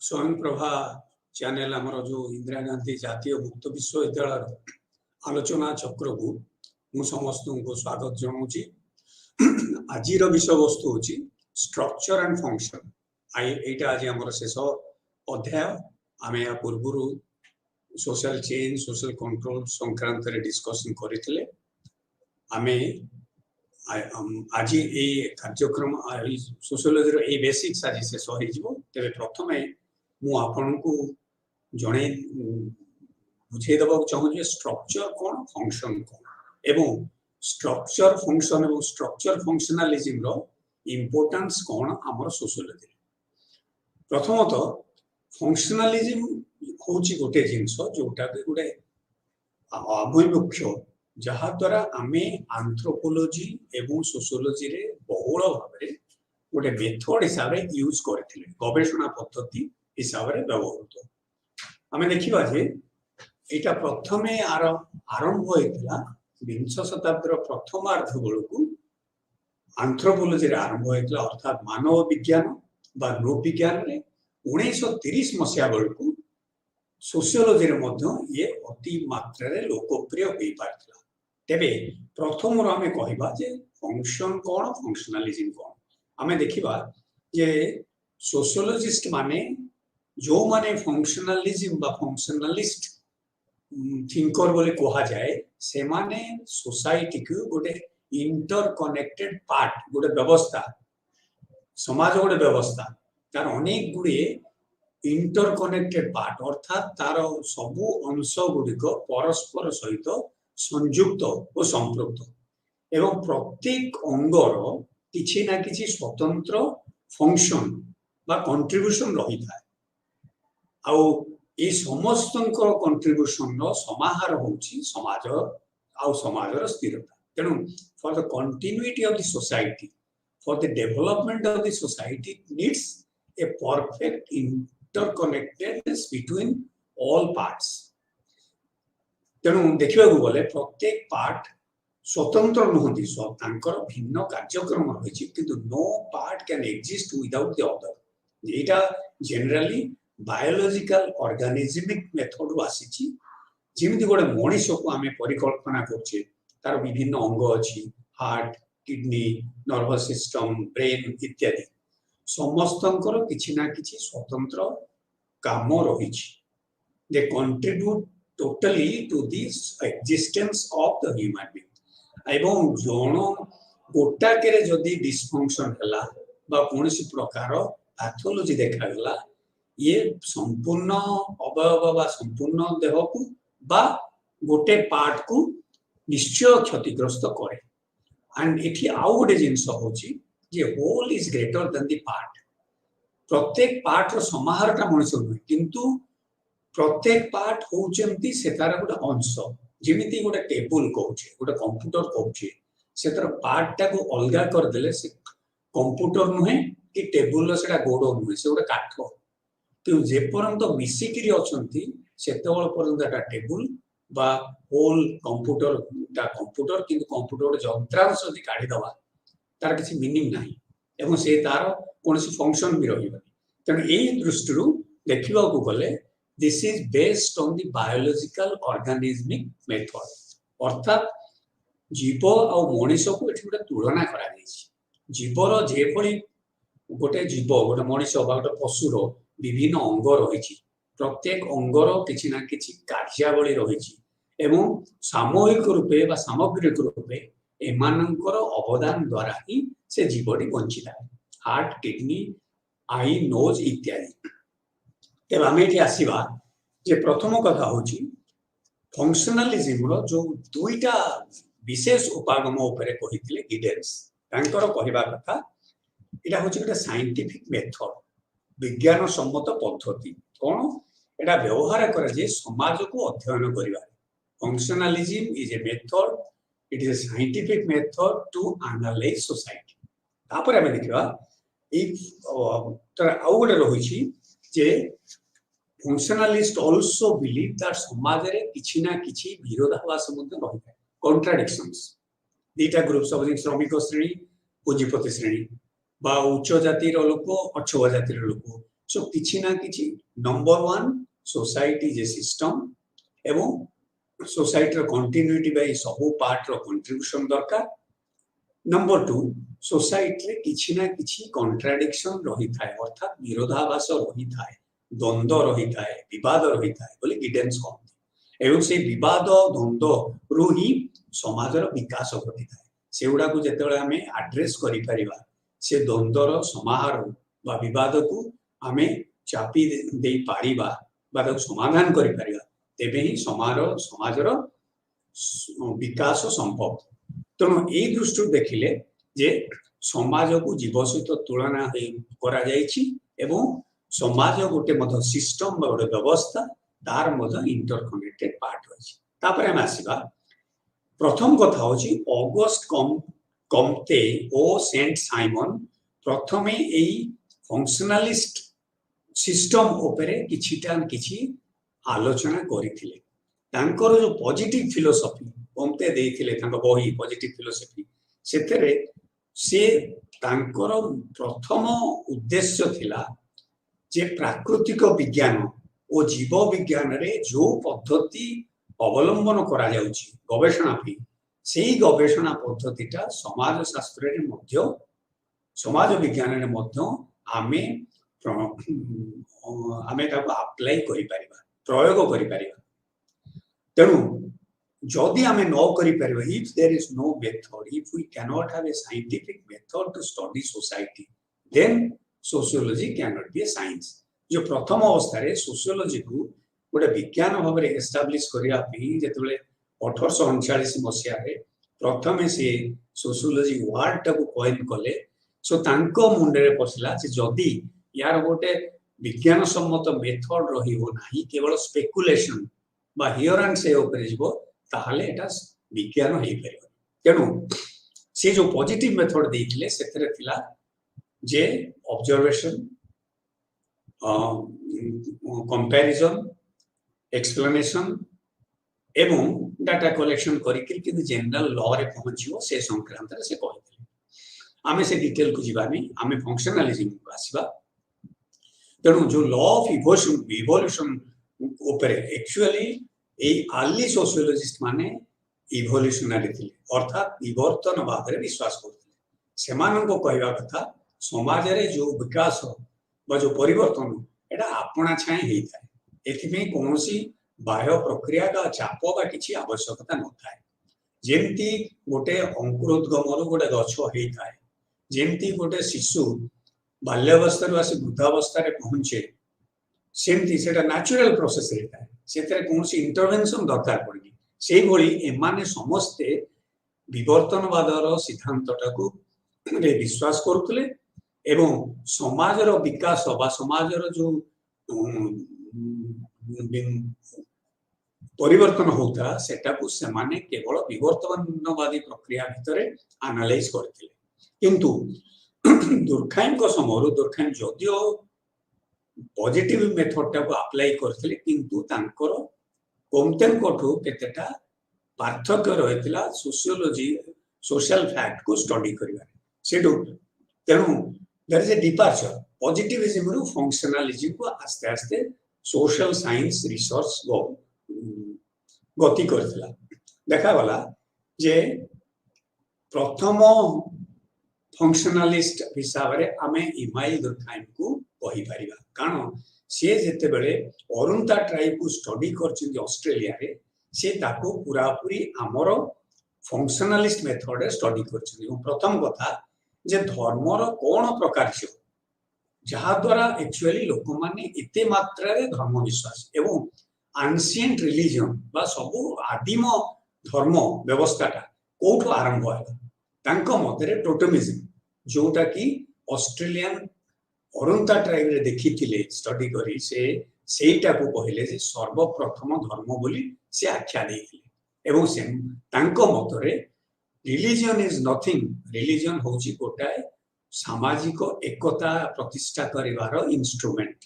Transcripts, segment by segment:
स्वयं प्रभा चैनल आमर जो इंदिरा गांधी जातीय मुक्त विश्वविद्यालय आलोचना चक्र को मु समस्त को स्वागत जनाऊँगी। आज विषय वस्तु हूँ स्ट्रक्चर एंड फंक्शन। यहाँ आज आम शेष अध्याय आम या पूर्व सोशल चेंज सोशल कंट्रोल संक्रांत डिस्कसन करते आज ये कार्यक्रम सोशियोलॉजी बेसिक्स आज शेष हो तेरे प्रथम मु आपन को जड़े बुझे दबा चाहूँ स्ट्रक्चर कौन फंक्शन कौन एवं स्ट्रक्चर फंक्शन एवं स्ट्रक्चर फंक्शनलिज्म रो इम्पोर्टेंस कौन आमर सोशियोलॉजी। प्रथमतः फंक्शनलिज्म हूँ गोटे जिनस जोटा गोटे अभिमुख्य जहाँ द्वारा आमे एंथ्रोपोलॉजी एवं सोशियोलॉजी रे बहुल भाव गोटे मेथड हिसाब से यूज करथिले गवेषणा पद्धति हिसाब से व्यवहृत। आमे देखिबा जे एटा प्रथमे आरंभ होइतिला विंश शताब्दीर प्रथमार्ध बेलू एंथ्रोपोलॉजी रे आरंभ होइतिला अर्थात मानव विज्ञान बा नृविज्ञान रे 1930 मसिया बेलू सोशियोलॉजी रे मध्य ये अति मात्रा रे लोकप्रिय होई पारथिला। तेबे प्रथम आमे कहिबा जे फंक्शन कोन फंक्शनलिज्म कोन आमे देखिबा जे सोशियोलॉजिस्ट माने जो माने फंक्शनलिज्म बा फंक्शनलिस्ट थिंकर बोले कहा जाए से माने सोसाइटी को गोटे इंटरकनेक्टेड पार्ट गोटे व्यवस्था समाज गोटे व्यवस्था तार अनेक गुड़े इंटरकनेक्टेड पार्ट अर्थात तार सबु अंश गुड़िक परस्पर सहित संयुक्त और संपृक्त एवं प्रत्येक अंगर किछि ना किछि स्वतंत्र फंक्शन बा कंट्रीब्यूशन रही था आउ ये समस्त कंट्रीब्यूशन समाहार होची समाज आउ समाजर स्थिरता। तेणु for the continuity of the society for the development of the society needs a perfect interconnectedness between all parts. तेणु देखा गले प्रत्येक पार्ट स्वतंत्र नुहति तांकर भिन्न कार्यक्रम रही किंतु no part can exist without the other. एटा जनरली बायोलॉजिकल ऑर्गेनिज्मिक मेथड आसी जमी गोटे मनीष को आम परिकल्पना करछे तार विभिन्न अंग अच्छी heart kidney nervous system brain इत्यादि समस्तंकर किछि ना किछि स्वतंत्र काम रही दे contribute totally to this existence of the human being एवं जन गोटाके जदि डिसफंक्शन हैला बा कोनोसी प्रकार पैथोलॉजी देखागला ये संपूर्ण अवयव बा संपूर्ण देह को बा गोटे पार्ट को निश्चय क्षतिग्रस्त करे। एंड एठी आउ गोटे जिंस होची जे whole is greater than the part. प्रत्येक पार्ट रो समाहारटा मनुष्य नुहे किंतु प्रत्येक पार्ट होचंती सेतार गोटे अंश जेमिति गोटे टेबल कहूचे गोटे कंप्यूटर कहूचे सेतार पार्टटा को अलगा कर देले से कंप्यूटर नुहे कि टेबल सेटा गोड़ नुहे से गोटे काठ कि जेपर्यंत मिसिकी अच्छी सेतबेल पर्यंत टेबुल बा होल कंप्यूटर कंप्यूटर किंतु कंप्यूटर जंत्रांश यदि काढ़ीदवा तार किसी मीनिंग नाही एवं से तार कोनोसी फंक्शन भी रही। तेणु यही दृष्टि देखा गले this is based on the biological organismic method अर्थात जीव आ मनीष को ये गोटे तुलना करा जीवर जेभली गोटे जीव गोटे मनीष बा गोटे पशुर विभिन्न अंग रही प्रत्येक अंगर किछि ना किछि कार्यावली रही एवं सामूहिक रूपे बा सामग्रिक रूपे एमानंकर अवदान द्वारा ही से जीवटी बंची था हार्ट किडनी आई नोज इत्यादि। तेज आम ये आसवा जे प्रथम कथा हूँ फंक्शनलिज्म जो दुईटा विशेष उपागम उपरे कही गिडेन्स कहवा कथा यहाँ हूँ गोटे साइंटिफिक मेथड विज्ञान सम्मत पद्धति कौन एटा व्यवहार करे समाज को अध्ययन करने। Functionalism is a method it is a scientific method to analyse society. तापर आमे देखिबा आउ गोटे रही जे फंक्शनलिस्ट ऑल्सो बिलीव दैट समाज रे किछि ना किछि विरोधाभास मध्ये रही है कॉन्ट्राडिक्शंस दीटा ग्रुप्स ऑफ श्रमिक श्रेणी पुंजीपति श्रेणी बा उच्च जातिर लोक अच्छ जातिर लोक सो किछि ना किछि नंबर 1 सोसाइटी जे सिस्टम एवं सोसाइटी रो कंटिन्यूटी बाय सब पार्ट रो कंट्रीब्यूशन दरकार। नंबर 2 सोसाइटी रे किछि ना किछि कॉन्ट्राडिक्शन रही थाए अर्थात विरोधाभास रही थाए द्वंद्व रही थाए विवाद रही थाए बोले गिडेंस कहते एवं से विवाद द्वंद्व रु ही समाजर विकास घटी थाए सेगुड़ा को जेतेबेले आमे एड्रेस करि परिबा से द्वंद्वर समाहार बा विवाद को आमे चापी दे पारिबा बा ताको समाधान करि परिबा तेबे ही समाजर विकास संभव। तेणु यही दृष्टि देखिले जे समाज को जीव सहित तुलना करा जायछि एवं समाज गोटे मध सिस्टम बा गोटे व्यवस्था तार मध इंटरकनेक्टेड पार्ट होछि। तापर हम आसीबा प्रथम कथा होछि ऑगस्ट कम्ते ओ सेंट साइमन प्रथमे एई फंक्शनलिस्ट सिस्टम उपरे किछिटा किछि आलोचना करिथिले। तांकर जो पॉजिटिव फिलोसफी कम्ते देइथिले तांको बही पॉजिटिव फिलोसफी सेतरे से तांकर प्रथम उद्देश्य थिला जे प्राकृतिक विज्ञान और जीव विज्ञान रे जो पद्धति अवलंबन करा जाउची गवेषणा पई सेही गवेषणा पद्धतिटा समाज शास्त्र रे मध्य समाज विज्ञान रे मध्य आमे ताको अप्लाई करि परिबा प्रयोग करि परिबा। तेणु जदि आमे न करि परिबा if there is no method if we can not have a scientific method to study society then sociology can not be a science. जो प्रथम अवस्था रे सोशियोलॉजी को गोटे विज्ञान भाव में एस्टाब्लिश करिया पई जेतेबेले 1839 मसिया रे प्रथमे से सोशियोलॉजी वर्ड टाको कॉइन कले सो तांको मुंडे रे पसला जे जदि यार गोटे विज्ञान सम्मत मेथड रहिबो नाही केवल स्पेकुलेशन बा हियर एंड से ऊपर जीवो ताहले एटा विज्ञान हेई परिबो। तेणु से जो पॉजिटिव मेथड देइथिले सेथरे थिला जे ऑब्जर्वेशन कंपैरिजन एक्सप्लेनेशन एवं डाटा कलेक्शन करिके कि जनरल लॉ रे पहुंचियो से संक्रांत रे से कहिथिले। आमे से डिटेल को जीवानी आमे फंक्शनलिज्म को आसीबा। तेणु जो लॉ ऑफ इवोल्यूशन ऊपर एक्चुअली ए अर्ली सोशियोलॉजिस्ट माने इवोल्यूशनरी थिले अर्थात विवर्तनवाद रे विश्वास करथिले। सेमानन को कहवा कथा समाज रे जो विकास बा जो परिवर्तन एटा आपणा छाए हेई थाए एथिमे कोनोसी बाह्य प्रक्रिया का चाप बा किछि आवश्यकता न थाए। जेमती गोटे अंकुरोद्गमर गोटे गछ हेई थाए जेमती गोटे शिशु बाल्यावस्था आसी वृद्धावस्था रे पहुंचे सेमती सेटा नेचुरल प्रोसेस रहता है सेतरे कोनोसी इंटरवेंशन दरकार पड़नी सेही भली एमाने समस्ते विवर्तनवादर सिद्धांतटाकू रे विश्वास करथले एवं समाजर विकास बा समाजर जो परिवर्तन होता सेटाकू सेमाने केवल विवर्तनवादी प्रक्रिया भितरे एनालाइज करथिले। किंतु दुर्खाइम को समरो दुर्खाइम जदियो पॉजिटिव मेथड टाको अप्लाई करथिले किंतु तांकर कोमतेन कोठो केतेटा पार्थक्य रहितला सोशियोलॉजी सोशल फैक्ट को स्टडी करिवा सेटो। तेणु there is a departure positivism रु फंक्शनलिज्म को आस्ते आस्ते सोशल साइंस रिसर्च गति करथिला। देखा वाला जे प्रथम फंक्शनलिस्ट हिसाब रे आमे इमाइल दुर्खाइम को कहि परिबा कारण से जेते बेले अरुंता ट्राइब को स्टडी करछिन ऑस्ट्रेलिया रे से ताको पूरा पूरी हमरो फंक्शनलिस्ट मेथड रे स्टडी करछिन। प्रथम कथा जे धर्मर कोन प्रकार छ जहा द्वारा एक्चुअली लोक माने एते मात्रा रे धर्म विश्वास एवं एंशिएंट रिलीजन बा सबु आदिम धर्म व्यवस्थाटा कोठो आरंभ होला तांको मतरे टोटेमिज्म जोटा कि ऑस्ट्रेलियन अरुंता ट्राइब रे देखिथिले स्टडी करी से सेटा को कहले जे सर्वप्रथम धर्म बोली से आख्या देथिले एवं से तांको मतरे रिलीजन इज नथिंग रिलीजन होची गोटाए सामाजिक एकता प्रतिष्ठा करिवार इंस्ट्रूमेंट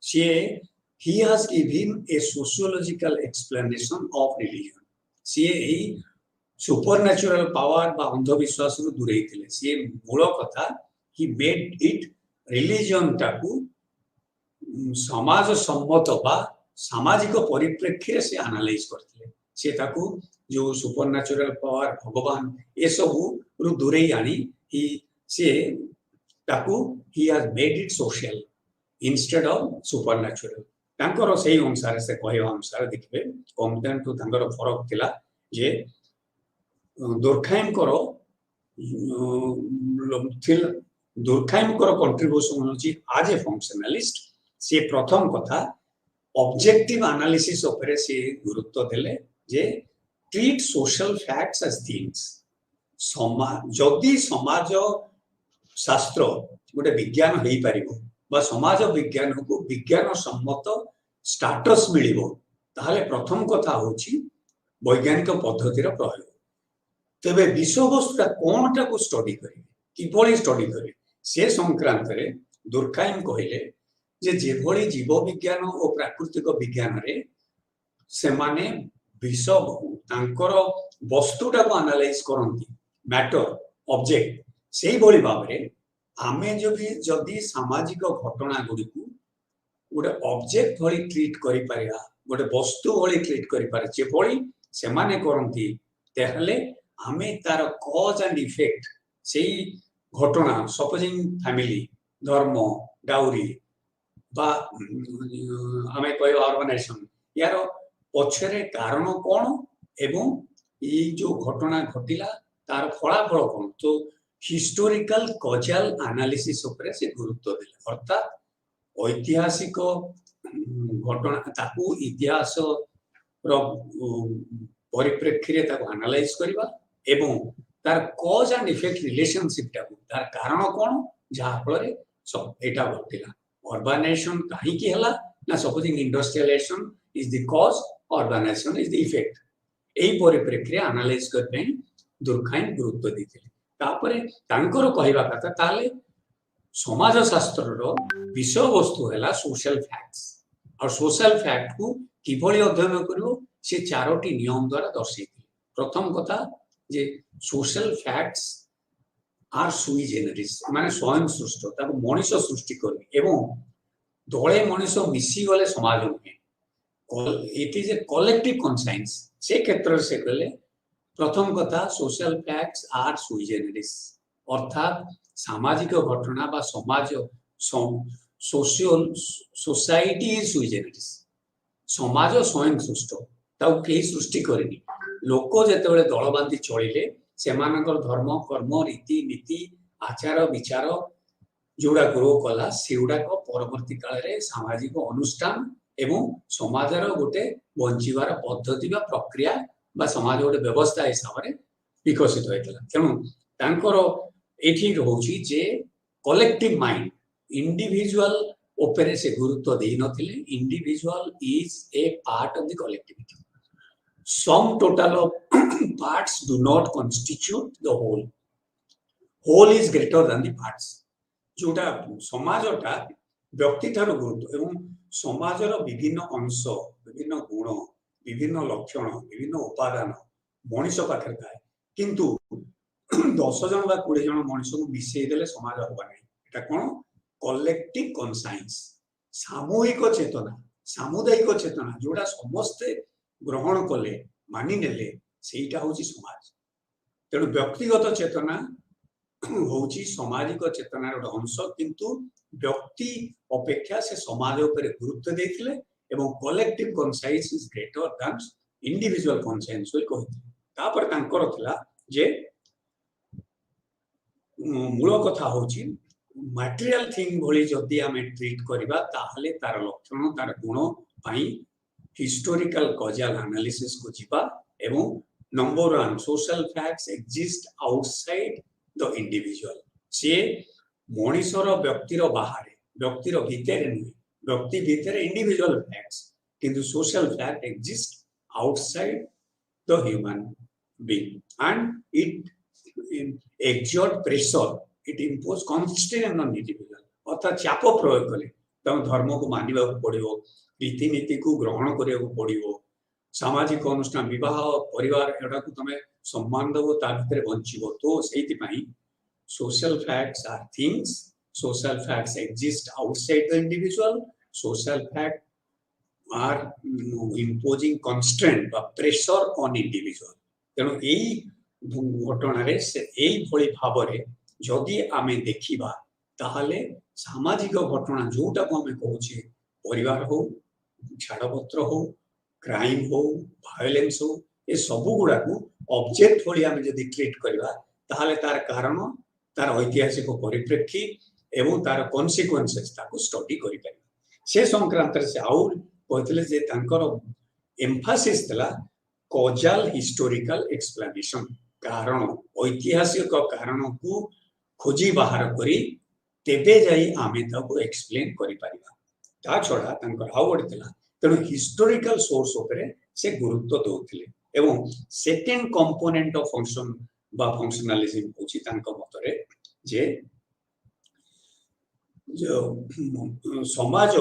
से he has given a sociological explanation of religion से ए सुपरनैचुरल पावर बा अंधविश्वास रु दूरेइथिले से मूल कथा he made it religion टाकू समाज सम्मत बा सामाजिक परिप्रेक्षी से एनालाइज करथिले से ताकू जो सुपरनैचुरल पावर भगवान ए सब रु दूरे आनी ही से ताकू he has made it social instead of supernatural तांकर सही अनुसार से कहवा अनुसार देखिबे कंटेंट तांकर फरक थिला जे दुर्खाइम करो दुर्खाइम करो कंट्रीब्यूशन होची एज ए फंक्शनलिस्ट से प्रथम कथा ऑब्जेक्टिव एनालिसिस ऊपर से गुरुत्व देले जे treat social facts as things जदि समाज शास्त्र गोटे विज्ञान हो पारिबो बा समाज विज्ञान को विज्ञान सम्मत स्टेटस मिलिबो ताहले प्रथम कथा होची वैज्ञानिक पद्धतिर प्रयोग तेबे विषय वस्तुटा कोनटा को स्टडी करिवे किभଳି स्टडी करिवे से संक्रांत रे दुर्खाइम कहिले जे जेभଳି जीव विज्ञान और प्राकृतिक विज्ञान रे से माने विषय तांकर वस्तुटा को एनालाइज करंती मैटर ऑब्जेक्ट सेही भଳି भाबरे आमे जदि सामाजिक घटना गुडी को गोटे ऑब्जेक्ट भଳି ट्रीट करि पारिया गोटे वस्तु भଳି ट्रीट करि पारे जेभଳି से माने करंती तेहले हमें तार कॉज एंड इफेक्ट सेही घटना सपोजिंग फैमिली धर्म डाउरी बा हमें कोई ऑर्गेनाइजेशन यार पछरे कारण कोन एवं ये जो घटना घटिला तार फलाफल कोन तो हिस्टोरिकल कॉजल एनालिसिस ऊपर से गुरुत्व देले अर्थात ऐतिहासिक घटना ताकू इतिहास रो परिप्रेक्षी रे ताकू एनालाइज करबा एवं तार कॉज एंड इफेक्ट रिलेशनशिप टाकू तार कारण कोन जहा फल सब एटा घटिला अर्बानाइजेशन काहे की हला ना supposing industrialisation is the cause urbanisation is the effect एई परिप्रेक्षी एनालाइज करबे दुर्खाइम गुरुत्व दिथिले तापरे तांकर कहवा कथा ताले समाज शास्त्र रो विषय वस्तु हैला सोशल फैक्ट्स और सोशल फैक्ट को किभଳି अध्ययन करिवो से चारोटी नियम द्वारा दर्शाइथिले प्रथम कथा जे सोशल फैक्ट्स आर सुई जेनेरिस माने स्वयं सृष्ट ताको मनुष्य सृष्टि करबी एवं दळे मनुष्य मिसी गले समाज होए it is a collective conscience से क्षेत्र से कहले प्रथम कथा सोशल फैक्ट्स आर सुई जेनेरिस अर्थात सामाजिक घटना बा समाज सोशल सोसाइटी इज सुई जेनेरिस समाज स्वयं सृष्ट ताऊ केही सृष्टि करेनी लोक जेतेबेले दल बांधी चलिले सेमानकर धर्म कर्म रीति नीति आचार विचार जोड़ा ग्रो कला सेउडा को परवर्ती काल रे सामाजिक अनुष्ठान एवं समाजर गोटे बंचिवार पद्धति बा प्रक्रिया बा समाज गोटे व्यवस्था हिसाब रे विकसित होइतला तेणु तांकर एठी रहउची जे कलेक्टिव माइंड इंडिविजुअल ओपरे से गुरुत्व देई नथिले individual is a part of the collectivity sum total of parts do not constitute the whole is greater than the parts जोटा समाजटा व्यक्ति ठार गुरुत्व एवं समाजर विभिन्न अंश विभिन्न गुण विभिन्न लक्षण विभिन्न उपादान मनुष्य पाखे थाए किंतु 10 जन बा 20 जन मनुष्य को मिसई देले समाज होबा नै एटा कोन कलेक्टिव कॉन्साइंस सामूहिक चेतना सामुदायिक चेतना जोटा समस्त ग्रहण कले मानि नेले सेटा होची समाज तेणु व्यक्तिगत चेतना होची सामाजिक चेतनार एक अंश किंतु व्यक्ति अपेक्षा से समाज ऊपर गुरुत्व देथिले एवं collective conscience is greater then individual conscience होई कहिथिले तापर तांकर थिला जे मूल कथा होची मटेरियल थिंग भली जदी हमें ट्रीट करबा ताहले तार लक्षण तार गुण पई हिस्टोरिकल कॉजल एनालिसिस को जीवा एवं number 1 social facts exist outside the individual से मनुष्यर व्यक्तिर बाहर व्यक्तिर भीतर नहीं व्यक्ति भीतर इंडिविजुअल फैक्ट्स किंतु social fact exist outside the human being and it exert pressure it impose constant on individual अर्थात चाप प्रयोग कले तम धर्म को मानिबा पड़िबो रीति नीति को ग्रहण करिया पड़ो सामाजिक अनुष्ठान विवाह परिवार एटा को तमे सम्मान दबो ता भितर बंचिबो तो सेति पई social facts are things social facts exist outside the individual social fact are imposing constraint বা pressure on individual ତେଣୁ ଏଇ ଘଟଣାରେ ସେ ଏଇଭଳି ଭାବରେ ଯଦି ଆମେ ଦେଖିବା ତାହେଲେ ସାମାଜିକ ଘଟଣା ଯୋଉଟାକୁ ଆମେ କହୁଛେ ପରିବାର ହଉ ଛାଡ଼ପତ୍ର ହଉ କ୍ରାଇମ ହଉ ଭାୟୋଲେନ୍ସ ହଉ ଏ ସବୁ ଗୁଡ଼ାକୁ ଅବଜେକ୍ଟ ଭଳି ଆମେ ଯଦି ଟ୍ରିଟ୍ କରିବା ତାହେଲେ ତାର କାରଣ ତାର ଐତିହାସିକ ପରିପ୍ରେକ୍ଷୀ ଏବଂ ତାର କନସିକ୍ୱେନ୍ସେସ୍ ତାକୁ ଷ୍ଟଡି କରିପାରିବା ସେ ସଂକ୍ରାନ୍ତରେ ସେ ଆଉ କହିଥିଲେ ଯେ ତାଙ୍କର ଏମ୍ଫାସିସ୍ ଥିଲା କଜାଲ ହିଷ୍ଟୋରିକାଲ ଏକ୍ସପ୍ଲାନେସନ କାରଣ ଐତିହାସିକ କାରଣକୁ ଖୋଜି ବାହାର କରି ତେବେ ଯାଇ ଆମେ ତାକୁ ଏକ୍ସପ୍ଲେନ୍ କରିପାରିବା ତା ଛଡ଼ା ତାଙ୍କର ଆଉ ଗୋଟେ ଥିଲା ତେଣୁ ହିଷ୍ଟୋରିକାଲ ସୋର୍ସ ଉପରେ ସେ ଗୁରୁତ୍ୱ ଦେଉଥିଲେ ଏବଂ ସେକେଣ୍ଡ କମ୍ପୋନେଣ୍ଟ ଅଫ ଫଙ୍କସନ বা ଫଙ୍କସନାଲିଜିମ୍ ହେଉଛି ତାଙ୍କ ମତରେ ଯେ ସମାଜ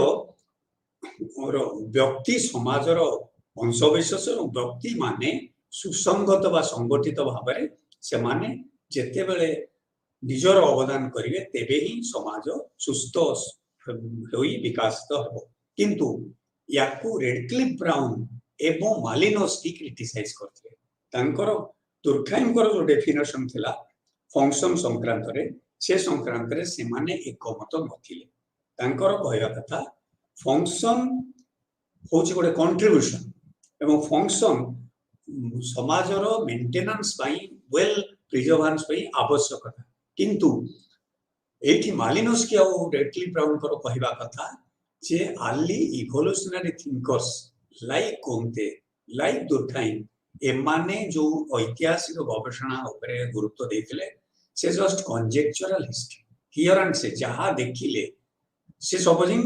ବ୍ୟକ୍ତି ସମାଜର ଅଂଶବିଶେଷ ଏବଂ ବ୍ୟକ୍ତି ମାନେ ସୁସଙ୍ଗତ ବା ସଂଗଠିତ ଭାବରେ ସେମାନେ ଯେତେବେଳେ ନିଜର ଅବଦାନ କରିବେ ତେବେ ହିଁ ସମାଜ ସୁସ୍ଥ ହୋଇ ବିକାଶିତ ହେବ କିନ୍ତୁ ୟାକୁ ରେଡକ୍ଲିଫ୍ ବ୍ରାଉନ୍ ଏବଂ ମାଲିନୋସ୍କି କ୍ରିଟିସାଇଜ କରିଥିଲେ ତାଙ୍କର ଦୁର୍ଖାଇମଙ୍କର ଯୋଉ ଡେଫିନେସନ ଥିଲା ଫଙ୍କସନ ସଂକ୍ରାନ୍ତରେ ସେ ସଂକ୍ରାନ୍ତରେ ସେମାନେ ଏକମତ ନଥିଲେ ତାଙ୍କର କହିବା କଥା ଫଙ୍କସନ ହେଉଛି ଗୋଟେ କଣ୍ଟ୍ରିବ୍ୟୁସନ ଏବଂ ଫଙ୍କସନ ସମାଜର ମେଣ୍ଟେନାନ୍ସ ପାଇଁ ୱେଲ୍ ପ୍ରିଜର୍ଭାନ୍ସ ପାଇଁ ଆବଶ୍ୟକତା କିନ୍ତୁ ଏଇଠି ମାଲିନୋସ୍କି ଆଉ ରେଡକ୍ଲିଫ୍ ବ୍ରାଉନଙ୍କର କହିବା କଥା ଯେ early evolutionary thinkers like କୋନ୍ତେ like ଦୁର୍ଖାଇମ ଏମାନେ ଯୋଉ ଐତିହାସିକ ଗବେଷଣା ଉପରେ ଗୁରୁତ୍ୱ ଦେଇଥିଲେ ସେ ଜଷ୍ଟ କଞ୍ଜେକ୍ଚରାଲ ହିଷ୍ଟ୍ରି ହିୟର ଆଣ୍ଡ ସେ ଯାହା ଦେଖିଲେ ସେ ସପୋଜିଂ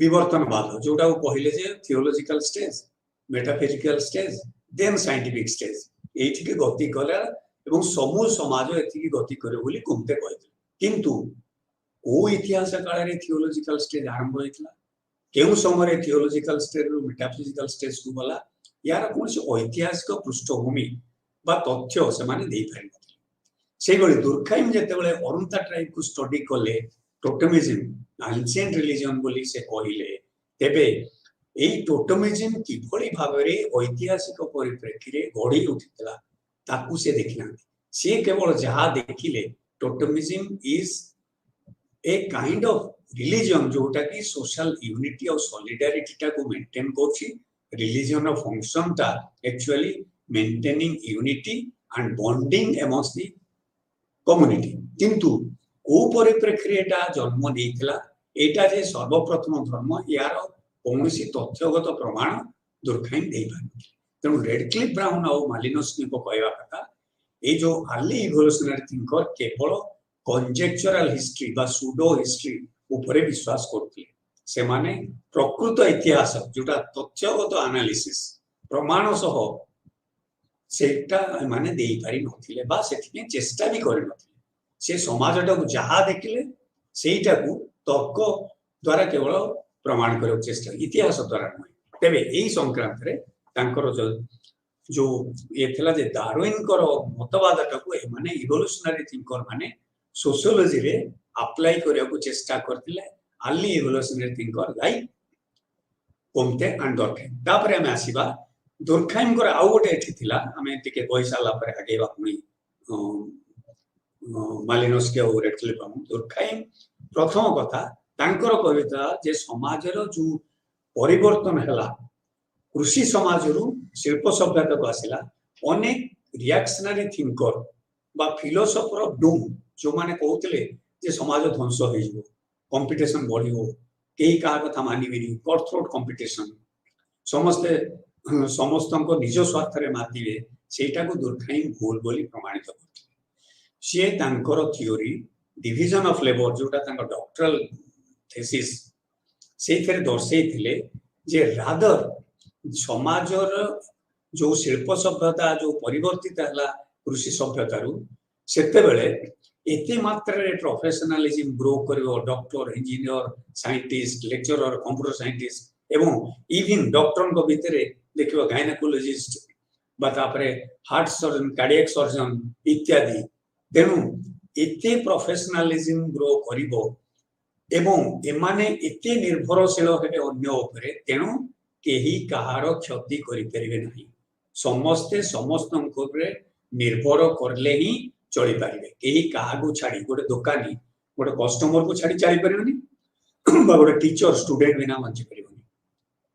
ବିବର୍ତ୍ତନବାଦ ଯୋଉଟାକୁ କହିଲେ ଯେ ଥିଓଲୋଜିକାଲ ଷ୍ଟେଜ ମେଟାଫିଜିକାଲ ଷ୍ଟେଜ ଦେନ୍ ସାଇଣ୍ଟିଫିକ ଷ୍ଟେଜ ଏଇଠିକି ଗତି କଲା ଏବଂ ସମୂଳ ସମାଜ ଏଠିକି ଗତି କରିବ ବୋଲି କୁମ୍ତେ କହିଥିଲେ କିନ୍ତୁ କୋଉ ଇତିହାସ କାଳରେ ଥିଓଲୋଜିକାଲ ଷ୍ଟେଜ ଆରମ୍ଭ ହୋଇଥିଲା କେଉଁ ସମୟରେ ଥିଓଲୋଜିକାଲ ଷ୍ଟେଜରୁ ମେଟାଫିଜିକାଲ ଷ୍ଟେଜକୁ ଗଲା यार कौन ऐतिहासिक पृष्ठभूमि बा तथ्य से ଦେଇପାରିନଥିଲେ ସେଇଭଳି ଦୁର୍ଖାଇମ ଯେତେବେଳେ ଅରୁନ୍ତା ଟ୍ରାଇବ କୁ ଷ୍ଟଡି କଲେ ଟୋଟେମିଜମ ଆନ୍ସିଏଣ୍ଟ ରିଲିଜନ ବୋଲି ସେ କହିଲେ ତେବେ ଏଇ ଟୋଟେମିଜମ କିଭଳି ଭାବରେ ଐତିହାସିକ ପରିପ୍ରେକ୍ଷୀରେ ଗଢ଼ି ଉଠିଥିଲା ତାକୁ ସେ ଦେଖିନାହାନ୍ତି ସେ କେବଳ ଯାହା ଦେଖିଲେ totemism is a kind of religion जोटा कि सोशल यूनिटी और सॉलिडारिटी टाको मेंटेन करछि रिलीजन ऑफ फंक्शन ता actually maintaining unity and bonding amongst the community किंतु को परिप्रेक्षीटा जन्म देइतला एटा जे सर्वप्रथम धर्म यार कौनसी तथ्यगत प्रमाण दुर्खाइम देइ पारथि तेणु रेडक्लिफ ब्राउन और मालिनोस्की को कहवा कथा ए जो अर्ली इवोल्यूशनरी थिंकर केवल कंजेक्चुरल हिस्ट्री बा सुडो हिस्ट्री ऊपर विश्वास करते से माने प्रकृत इतिहास जोटा तथ्यगत एनालिसिस प्रमाण सह सेटा माने देई पारि नथिले बा सेठी चेष्टा भी करि नथिले से समाजटा को जहा देखिले सेटा को तर्क द्वारा केवल प्रमाण करे चेष्टा इतिहास द्वारा नहीं तबे एई संक्रांत रे तांकर जो ये थला जे डार्विन कर मतवादटा को ए माने इवोल्यूशनरी थिंकर माने सोशियोलॉजी रे अप्लाई करिया को चेष्टा करथिले early evolutionary thinker like Comte and Durkheim तापरे हम आसीबा दुर्खाइम कर आउ गोटे एठी थिला हमें टिके कहिसाला परे आगेबा पुनी मालिनोस्की और रेडक्लिफ दुर्खाइम प्रथम कथा तांकर कविता जे समाजर जो परिवर्तन हला कृषि समाजरू शिल्प सभ्यता को आसिला अनेक रिएक्शनरी थिंकर बा फिलोसोफर ऑफ डूम जो माने कहते जे समाज ध्वंस हो कंपिटिशन बढ़ो कई क्या कथा मानबेनी कटथ्रोट कंपिटिशन समस्ते समस्त निज स्वार्थ मातिबे सेटा को दुर्खाइम भूल बोली प्रमाणित करते सी तांकर थियोरी डिविजन ऑफ लेबर जोटा तांकर डॉक्टरल थेसिस से दर्शे जे रादर समाजर जो शिल्प सभ्यता जो परिवर्तित है कृषि सभ्यतारू सेते बेले एते मात्रा रे प्रोफेशनलिज्म ग्रो करिवो doctor engineer scientist lecturer computer scientist एवं इवन डॉक्टर को भितरे देखिबो गायनेकोलॉजिस्ट बा तापरे हार्ट सर्जन कार्डियक सर्जन इत्यादि तेनु एते प्रोफेशनलिज्म ग्रो करिवो एवं एमाने एते निर्भरशील हेबे अन्य उपरे तेणु केही कहार क्षति करि परिबे नाही समस्ते समस्तक उपरे निर्भर करले ही चली पारिबे केही काहागु छाडी गोटे दुकानी गोटे कस्टमर को छाडी चली परिबेनी बा गोटे टीचर स्टूडेंट बिना बंची परिबेनी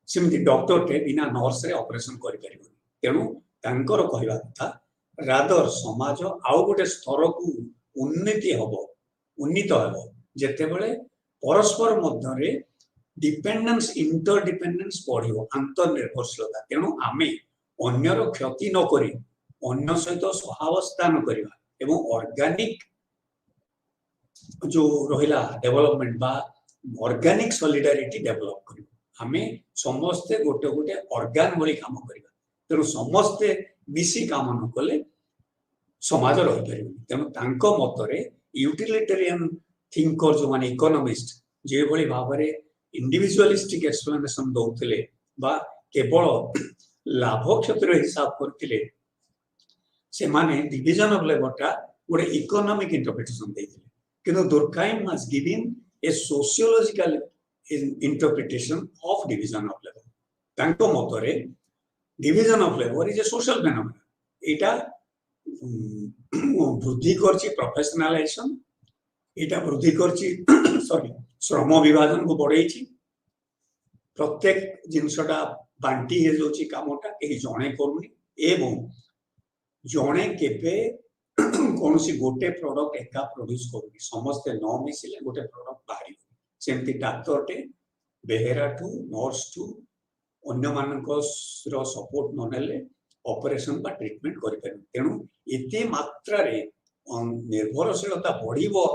सेमती डॉक्टर के बिना नर्स रे ऑपरेशन करि परिबेनी तेणु तांकर कहबा कथा रादर समाज आउ गोटे स्तर को उन्नति हबो उन्नीत हबो जेते बेले परस्पर मध्यरे डिपेंडेंस इंटरडिपेंडेंस बढ़ियो अंतर्निर्भरशीलता तेणु आमे अन्यर क्षति न करी अन्य सहित सहावस्थान करबा एवं ऑर्गेनिक जो रहिला डेवलपमेंट बा ऑर्गेनिक सॉलिडारिटी डेवलप करबा आमे समस्ते गोटे गोटे ऑर्गन भली काम करबा तेणु समस्ते मिसी काम न कले समाज रहि परिबो तेणु तांको मतरे यूटिलिटेरियन थिंकर जो माने इकोनॉमिस्ट जे भली भाबरे इंडिविजुअलिस्टिक एक्सप्लेनेशन दउथिले बा केवल लाभ क्षेत्र हिसाब करथिले से माने डिवीजन ऑफ लेबर टा गोटे इकोनॉमिक इंटरप्रिटेशन देथिले किंतु दुर्खाइम has given A sociological interpretation of division of labour तांको मतरे division of labour is a social phenomena एटा वृद्धि करछि प्रोफेशनलाइजेशन एटा वृद्धि करछि सॉरी श्रम विभाजन को बढ़ाई प्रत्येक जिनसटा बांटी हे जोची कामटा केही जणे करूनी एवं जणे केबे कोनसी गोटे प्रोडक्ट एका प्रोड्यूस करूनी समस्त न मिसिले गोटे प्रोडक्ट बाहरी सेमती डॉक्टर टे बेहेरा टू नर्स टू अन्य मानक रो सपोर्ट न नेले ऑपरेशन बा ट्रीटमेंट करि पारे तेनु एते मात्रा रे निर्भरशीलता बढ़िबो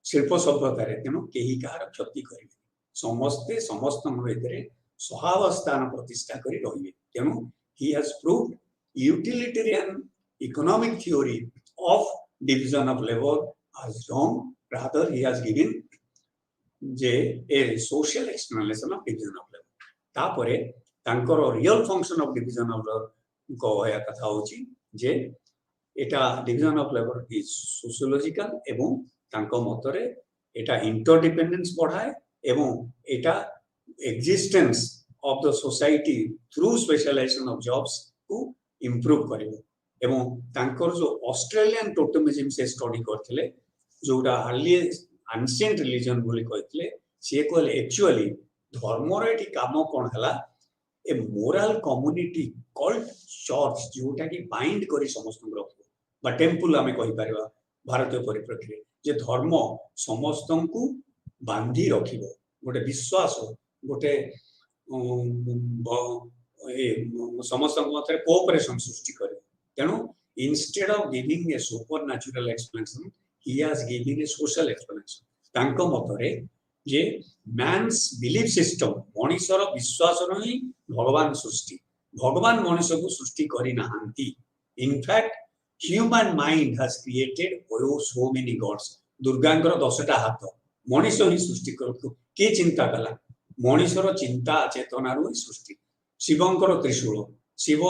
शिल्प सभ्यतार तेणु केही कहार क्षति करेंगे समस्ते समस्त भीतर सहावस्थान प्रतिष्ठा करी रहिबे तेणु he has proved utilitarian economic theory of division of labour as wrong rather he has given जे a social explanation of division of labour तापरे तांकर real function of division of labour को या कथा होची जे एटा division of labour is sociological एवं तांको मतरे एटा इंटरडिपेंडेंस बढ़ाए एवं एटा existence of the society through specialisation of jobs को इंप्रूव करिवो एवं तांकर जो ऑस्ट्रेलियन टोटेमिज्म से स्टडी करथिले जोडा अर्ली एंशिएंट रिलीजन बोली कहथिले से कहले एक्चुअली धर्म रे एटी काम कोन हला ए मोरल कम्युनिटी कॉल्ड चर्च जोटा की बाइंड करी समस्त रखो बा टेंपल हमें कहि परबा भारतीय परिप्रेक्षी जे धर्म समस्त को बांधी रखिबो गोटे विश्वास गोटे समस्त मत कोऑपरेशन सृष्टि करे तेणु instead of giving a supernatural explanation he has given a social explanation तांको मतरे जे मैन्स बिलीफ सिस्टम मनुष्यर विश्वास रही भगवान सृष्टि भगवान मनुष्य को सृष्टि करी नाहंती in fact human mind has created so many gods दुर्गांकर 10टा हाथ मनुष्य ही सृष्टि करतो के चिंता कला मनुष्यर चिंता चेतना रु सृष्टि शिवंकर त्रिशूल शिव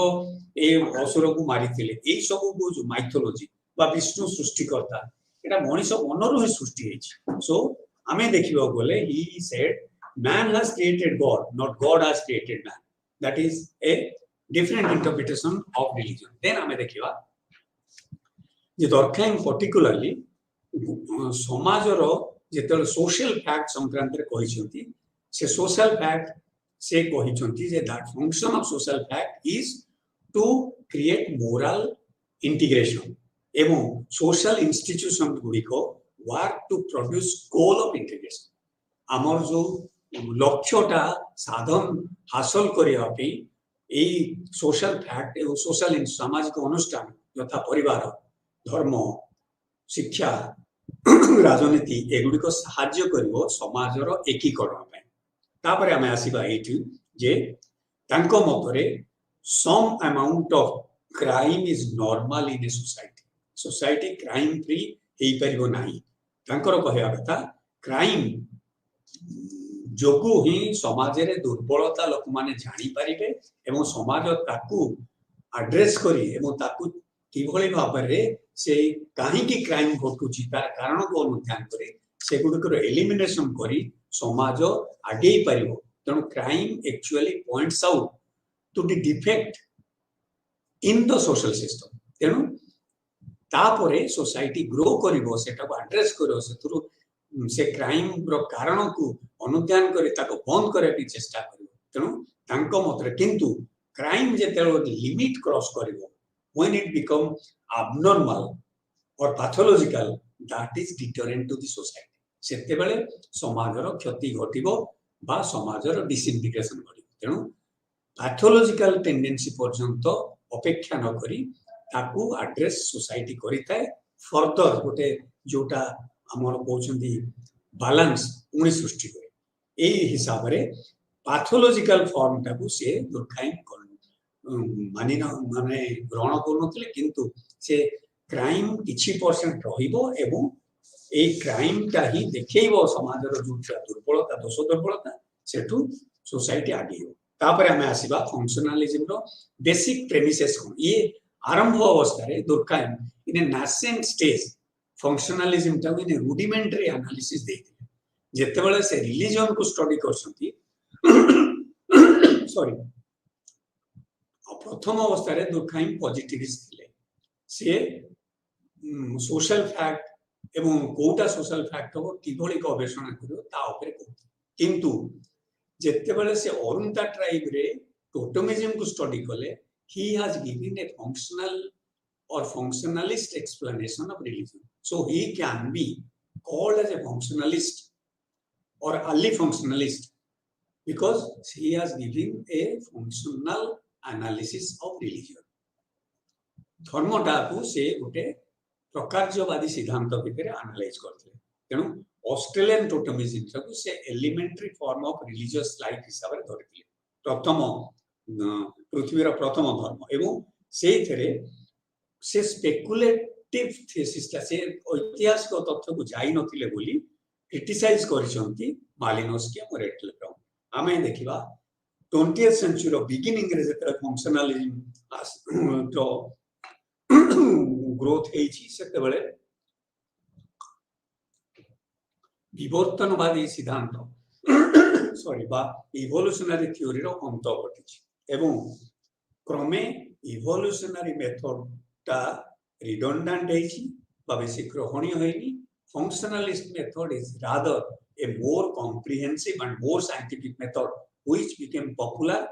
ए असुर को मारिथिले एई सब को जो माइथोलॉजी बा विष्णु सृष्टि करता एटा मनुष्य मनरु ही सृष्टि हेछि सो आमे देखिबो बोले he said man has created god not god has created man that is a different interpretation of religion then आमे देखिबा जे दरखाइम पर्टिकुलरली समाज रो जेतल सोशल फैक्ट संक्रांत रे कहिसंती से सोशल फैक्ट से कहिसंती जे that function of social fact is to create moral integration एवं social institution गुडी को work to produce goal of integration आमर जो लक्ष्यटा साधन हासिल करिया पे ए सोशल फैक्ट एवं सोशल सामाजिक अनुष्ठान यथा परिवार धर्म शिक्षा राजनीति एगुड़िक साहाय्य करिवो समाजर एकीकरण पे तापरे आमे आसीबा एठी जे तांको मतरे some amount of crime is normal in a society crime free हेई परिबो नाही तांकर कहया कथा क्राइम जोगु ही समाज रे दुर्बलता लोक माने जानि परिबे एवं समाज ताकू एड्रेस करी एवं ताकू किभଳି भाबरे से काहे की क्राइम घटुची तार कारण को अनुध्यान करे सेगुड़िकर एलिमिनेशन करी समाज आगे पारिबो तेणु crime actually points out to the defect in the social system तेणु तापरे सोसाइटी ग्रो करिवो सेटा को एड्रेस करिवो सेतुरु से क्राइम रो कारण को अनुध्यान करी ताको बंद करे की चेष्टा करिवो तेणु तांको मतरे किंतु क्राइम जेतेबेले लिमिट क्रॉस करिवो when it become abnormal or pathological that is deterrent to the society सेतेबेले समाजर क्षति घटिबो बा समाजर डिसइंटीग्रेशन घटिबो तेणु पैथोलॉजिकल टेंडेंसी पर्यंत अपेक्षा न करी ताकू एड्रेस सोसाइटी करिताय फर्दर गोटे जोटा हमर कहउछंती बैलेंस उनी सृष्टि करे एई हिसाब रे पैथोलॉजिकल फॉर्म टाकू से दुर्खाइम माने ग्रहण करनथिले किंतु से क्राइम किछि परसेंट रहिबो एवं ए क्राइम ता ही देखेइबो समाजर जोटा दुर्बलता दोष दुर्बलता सेठू सोसाइटी आगे तापर हमें आसीबा फंक्शनलिज्म रो बेसिक प्रेमिसेस कोन ये आरंभ अवस्था रे दुर्खाइम इन ए नासेंट स्टेज फंक्शनलिज्म ता इन रुडिमेंटरी एनालिसिस देथिले जेतेबेले से रिलीजन को स्टडी करसंती सॉरी प्रथम अवस्था रे दुर्खाइम पॉजिटिविस्ट थिले से सोशल फैक्ट एवं कोटा सोशल फैक्ट हो किभଳି गवेषणा करियो ता ऊपर कहते किंतु जेतेबेले से अरुणता ट्राइब रे टोटेमिज्म को स्टडी कले he has given a functional or functionalist explanation of religion so he can be called as a functionalist or early functionalist because he has given a functional analysis of religion धर्मटा को से गोटे प्रकारजवादी सिद्धांत भितर analyse करथले तेनु Australian totemism को से elementary form of religious life हिसाब रे धरथिले प्रथम पृथ्वीर प्रथम धर्म एवं से थेरे से स्पेकुलेटिव थीसिस से ऐतिहासिक तथ्य को जाई नथिले बोली क्रिटिसाइज करिसंती मालिनोस्की और रेटल ब्राउन आमे देखिबा 20th सेंचुरी रो बिगिनिंग रे जेतरा फंक्शनलिज्म तो ग्रोथ हेछि सेते बेले विवर्तनवादी सिद्धांत सॉरी बा इवोल्यूशनरी थ्योरी रो अंत घटिछि एवं क्रमे इवोल्यूशनरी मेथड ता रिडंडेंट हेछि बा बेसी ग्रहणीय होइनी functionalist method is rather a more comprehensive and more scientific method which became popular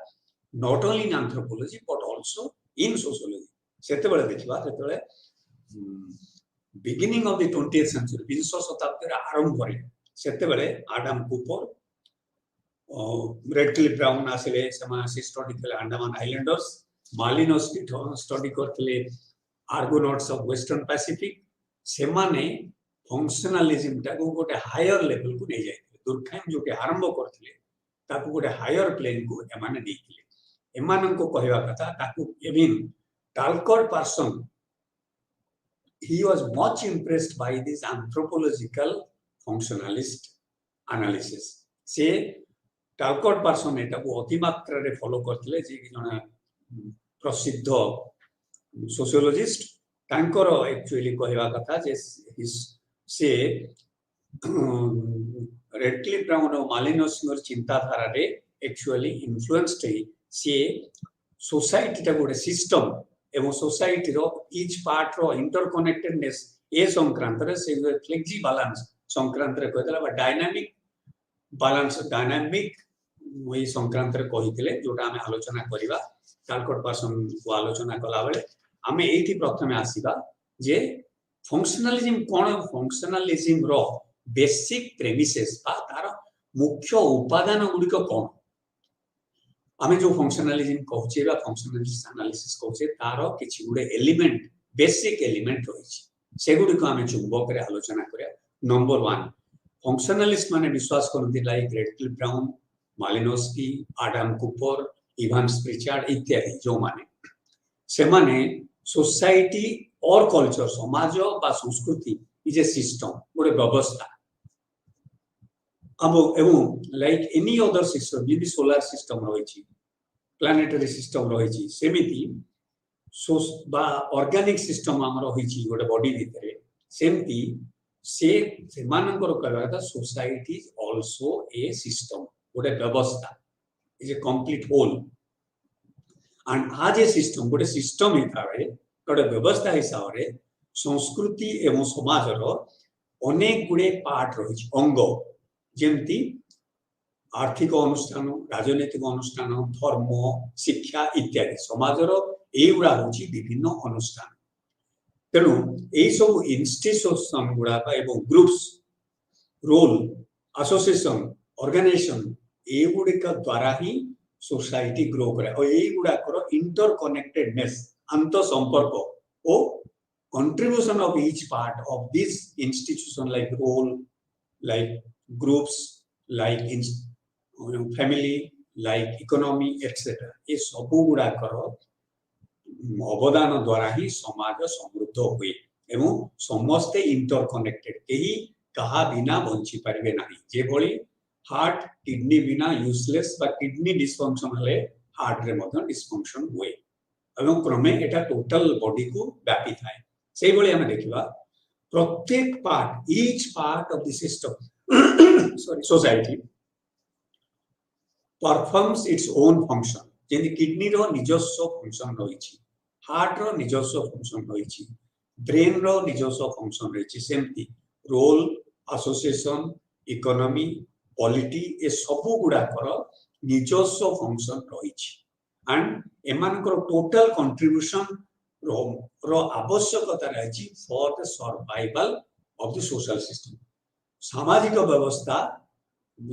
not only in anthropology but also in sociology सेते बेले देखिबा सेते बेले beginning of the 20th century 20th शताब्दी रे आरंभ रे सेते बेले आडम कूपर रेडक्लिफ ब्राउन आसिले समासी स्टडी कले अंडमान आइलैंडर्स मालिनोस्की स्टडी करथिले आर्गोनॉट्स ऑफ वेस्टर्न पैसिफिक से माने फंक्शनलिज्म टा को गोटे हायर लेवल को नै जायथिले दुर्खाइम जोटे आरंभ करथिले ताकू गोटे हायर प्लेन को एमाने देथिले एमानन को कहवा कथा ताकू even Talcott Parsons he was much impressed by this anthropological functionalist analysis से टालकॉट पर्सन एटा को अति मात्रा रे फॉलो करथिले जे कि जने प्रसिद्ध सोशियोलॉजिस्ट तांकर एक्चुअली कहवा कथा जे से रेडक्लिफ ब्राउन और मालिनोस्की चिंताधारा रे एक्चुअली इन्फ्लुएंस्ड है से सोसाइटी टा गोटे सिस्टम एवं सोसाइटी रो ईच पार्ट रो इंटरकनेक्टेडनेस ए संक्रांत रे से फ्लेक्सी बैलेंस संक्रांत रे कहतला बा डायनामिक बैलेंस डायनामिक वही संक्रांत रे कहितले जोटा हमें आलोचना करिबा टालकॉट पर्सन को आलोचना कला बेले हमें एथि प्रथमे आसीबा जे फंक्शनलिज्म कोन फंक्शनलिज्म रो बेसिक प्रेमिसेस बा तार मुख्य उपादान गुडी को कोन हमें जो फंक्शनलिज्म कहउछे बा फंक्शनलिस्ट एनालिसिस कहउछे तारो किछि गुडे एलिमेंट बेसिक एलिमेंट रहिछि सेगुडी को हमें चुंबक रे आलोचना करिया नंबर 1 फंक्शनलिस्ट माने विश्वास करथि like Radcliffe Brown Malinowski Adam Kuper Evans Pritchard इत्यादि जो माने से माने सोसाइटी और कल्चर समाज बा संस्कृति इज ए सिस्टम गोटे व्यवस्था अब एवं लाइक एनी अदर सिस्टम जी सोलार सिस्टम रही प्लानेटरी सिस्टम रही सेमिति बा ऑर्गेनिक सिस्टम आम रही गोटे बॉडी भितर सेमती से सेमानकर कहवा कथा society is also a system गोटे व्यवस्था is a complete whole and as a system गोटे सिस्टम हिसाब से गोटे व्यवस्था हिसाब से संस्कृति एवं समाज रो अनेक गुड़े पार्ट रही अंग जमती आर्थिक अनुष्ठान राजनैतिक अनुष्ठान धर्म शिक्षा इत्यादि समाज युवा हूँ विभिन्न अनुष्ठान तेणु यही सब इंस्टीट्यूशन गुड़ाक ग्रुप्स रोल एसोसिएशन ऑर्गेनाइजेशन युड़िक द्वारा ही सोसाइटी ग्रो करे और यही गुड़ाकर इंटर कनेक्टेडनेस अंत संपर्क और contribution of each part of this institution like role like groups like family like economy etcetera ये सब गुड़ाकर अवदान द्वारा ही समाज समृद्ध हुए एवं समस्ते इंटर कनेक्टेड कहीं कहा बिना बंची पारे ना जे भली हार्ट किडनी बिना यूजलेस बा किडनी डिस्फंक्शन हेले हार्ट रे मधन डिस्फंक्शन हुए एवं क्रमे एटा टोटल बॉडी को व्यापी थाए सेही भली हम देखिबा प्रत्येक part each part of the system sorry society performs its own function जेंति किडनी रो निजस्व फंक्शन रही हार्ट रो निजस्व फंक्शन रही ब्रेन रो निजस्व फंक्शन रही सेमती रोल एसोसिएशन इकोनॉमी पॉलिटी ए सब गुड़ाकर निजस्व फंक्शन रही एंड एमानकर टोटल कंट्रीब्यूशन रो आवश्यकता रही for the survival of the social system सामाजिक व्यवस्था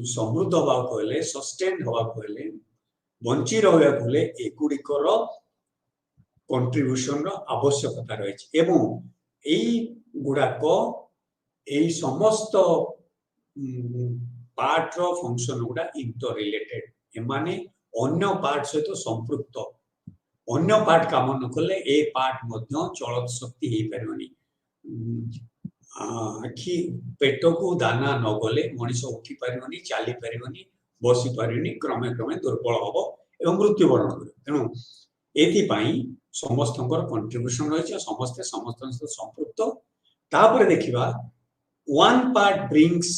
समृद्ध हवा कहले सस्टेन हवा कहले बंची रहा कहले एगुड़िकर कंट्रीब्यूशन आवश्यकता रही एवं यही गुड़ाक यही समस्त पार्ट रो फंक्शन गुड़ा इंटर रिलेटेड एमाने अन्य पार्ट सहित संपृक्त अन्य पार्ट काम न कले ए पार्ट मध्य चलत शक्ति हो पारनी आखि पेट को दाना न गले मनीष उठी पारनी चली पारनी बसी पारनी क्रमे क्रमे दुर्बल हम एवं मृत्युवरण कर तेणु एपाई समस्त कंट्रीब्यूशन रही समस्ते समस्त संपृक्त तापर देखिबा वन पार्ट ब्रिंग्स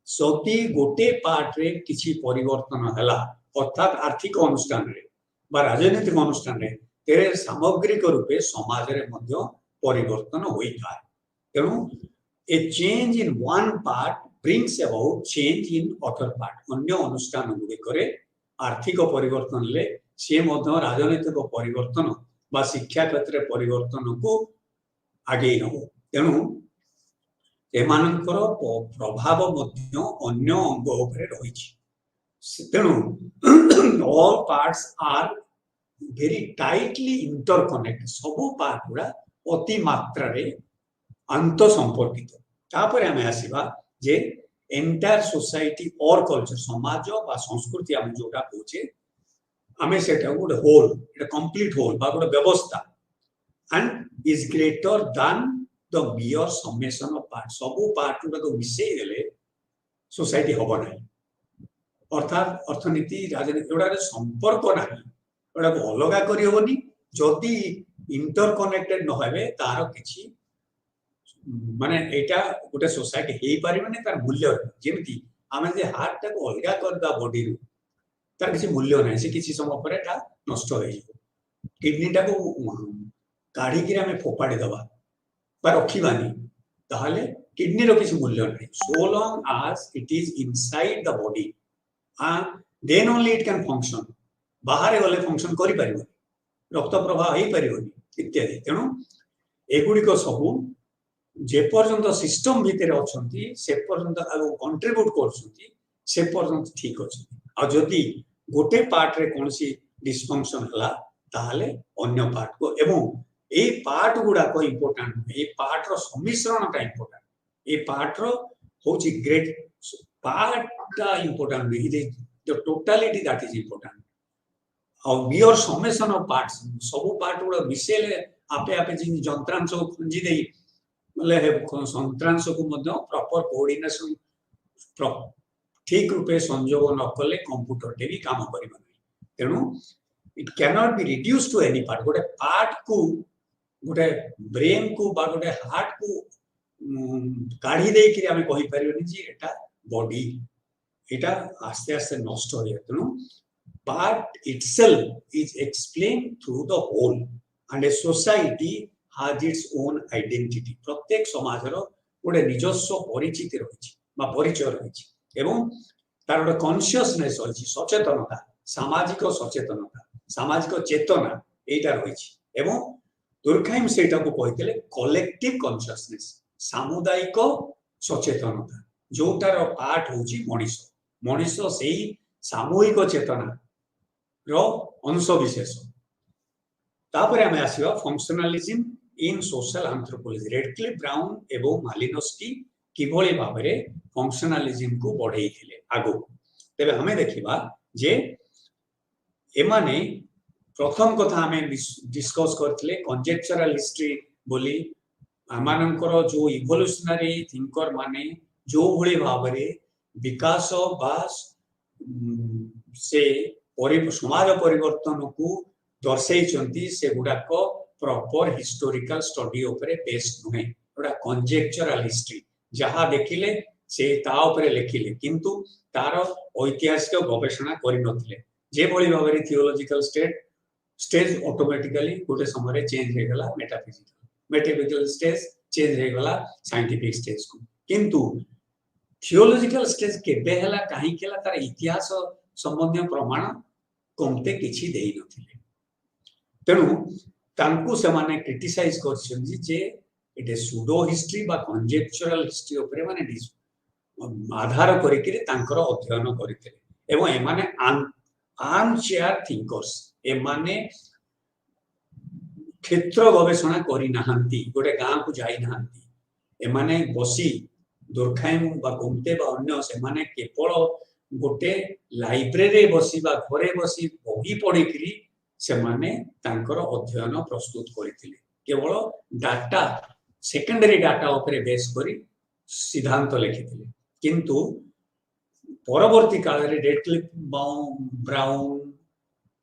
सती गोटे पार्ट रे किछि परिवर्तन हला अर्थात आर्थिक अनुष्ठान रे बा राजनीतिक अनुष्ठान रे तेरे सामग्रिक रूपे समाज रे मध्य परिवर्तन होई था तेणु ए change in one part brings about change in other part अन्य अनुष्ठान गुडी करे आर्थिक परिवर्तन ले से मध्य राजनीतिक परिवर्तन बा शिक्षा क्षेत्र परिवर्तन को आगे नब तेणु एमानकर प्रभाव मध्य अन्य अंग उपरे रही तेणु all parts are very tightly interconnected सब पार्ट गुड़ा अति मात्रा रे अंत संपर्कित तापर आमे आसीबा जे एंटायर सोसाइटी और कल्चर समाज बा संस्कृति आमे जोटा कहूचे आमे सेटा गुड होल एटा कंप्लीट होल बा गुड व्यवस्था and is greater than the mere summation of part सब पार्ट गुडा को मिसई देले सोसाइटी होबो नाही अर्थात अर्थनीति राजनीति एडा संपर्क नाही एडा अलगा करी होबनी जदी इंटर कनेक्टेड न होबे तार किछि माने एटा गोटे सोसाइटी हे पारिबने तार मूल्य जेमिति आमे जे हार्ट टा को अलगा कर दा बॉडी रु तार किछि मूल्य नै से किछि समय पर एटा नष्ट हो जाय किडनी टा को काढी कि आमे फोपाडी दबा पर रखिबानी ताहले किडनी रो किछि मूल्य नै so long as it is inside the body then only it can function बाहर गले फंक्शन करि पारिबो रक्त प्रवाह हे पारिबोनी इत्यादि तेणु एगुडी को सब जे पर्यंत सिस्टम भितर अछंती से पर्यंत आगो कंट्रीब्यूट करछंती से पर्यंत ठीक अछि आ जदी गोटे पार्ट रे कोनसी डिसफंक्शन हला ताहले अन्य पार्ट को एवं ए पार्ट गुडा को इंपोर्टेंट ए पार्ट रो समिश्रण का इंपोर्टेंट ए पार्ट रो होची ग्रेट पार्ट का इंपोर्टेंट नहीं दे the totality that is important और बियर समेशन ऑफ पार्ट्स सब पार्ट गुडा मिसेले आपे आपे जिन जंत्रांश को खुंजी देई संत्रांश को प्रॉपर कोऑर्डिनेशन ठीक रूपे संयोग न कले कंप्यूटर टे भी काम करिबा नै तेनु it can not be reduce to any part गोटे पार्ट को गोटे ब्रेन को बा गोटे हार्ट को काढ़ी दे कि आमे कहि परिबनी जे एटा बॉडी एटा आस्ते आस्ते नष्ट हो जाय तेणु part itself is explained through the whole and a society has its own identity प्रत्येक समाजर गोटे निजस्व परिचिति रही बा परिचय रही एवं तार गोटे कॉन्शियसनेस रही सचेतनता सामाजिक सचेतनता सामाजिक चेतना एटा रही एवं दुर्खाइम सेटा को कहते कलेक्टिव कॉन्शियसनेस सामुदायिक सचेतनता जोटार पार्ट होची मनीष मनीष सेही सामूहिक चेतना रो अंश विशेष तापरे हमें आसीबा फंक्शनलिज्म इन सोशल एंथ्रोपोलॉजी रेडक्लिफ ब्राउन एवं मालिनोस्की किभଳି भाबरे फंक्शनलिज्म को बढ़ाई थिले आगो तबे हमें देखिबा जे एमाने प्रथम कथा हमें डिस्कस करथिले कंजेक्चरल हिस्ट्री बोली आमानकर जो इवोल्यूशनरी थिंकर माने जो भଳି भाबरे विकास बा से समाज परिवर्तन को दर्शाई से गुड़ाक प्रॉपर हिस्टोरिकल स्टडी उपरे बेस्ड नुहे गोटा कंजेक्चरल हिस्ट्री जहाँ देखिले से ता उपरे लिखिले किंतु तार ऐतिहासिक गवेषणा करि नथिले जे भଳି भाबरे थियोलॉजिकल स्टेज ऑटोमेटिकली गोटे समय चेंज हो गला मेटाफिजिकल स्टेज चेंज हो गला साइंटिफिक स्टेज को किंतु थियोलॉजिकल स्टेज केबे हला काहे केला तार इतिहास संबंधी प्रमाण कमते किछि देई नथिले तेनु तांकु से माने क्रिटिसाइज करछन जे इटे सुडो हिस्ट्री बा कंजेक्चरल हिस्ट्री उपरे माने आधार करिके तांकर अध्ययन करितले एवं एमाने आर्म चेयर थिंकर्स एमाने क्षेत्र गवेषणा करि नाहंती गोटे गां को जाई नाहंती एमाने बसी दुर्खाइम बा कुमते बा अन्य से माने केवल गोटे लाइब्रेरी बसी बा घरे बसी बही पढ़ी करी से माने तांकर अध्ययन प्रस्तुत करथिले केवल डाटा सेकेंडरी डाटा ऊपर बेस करी सिद्धांत लिखिथिले किंतु परवर्ती काल रे Radcliffe Brown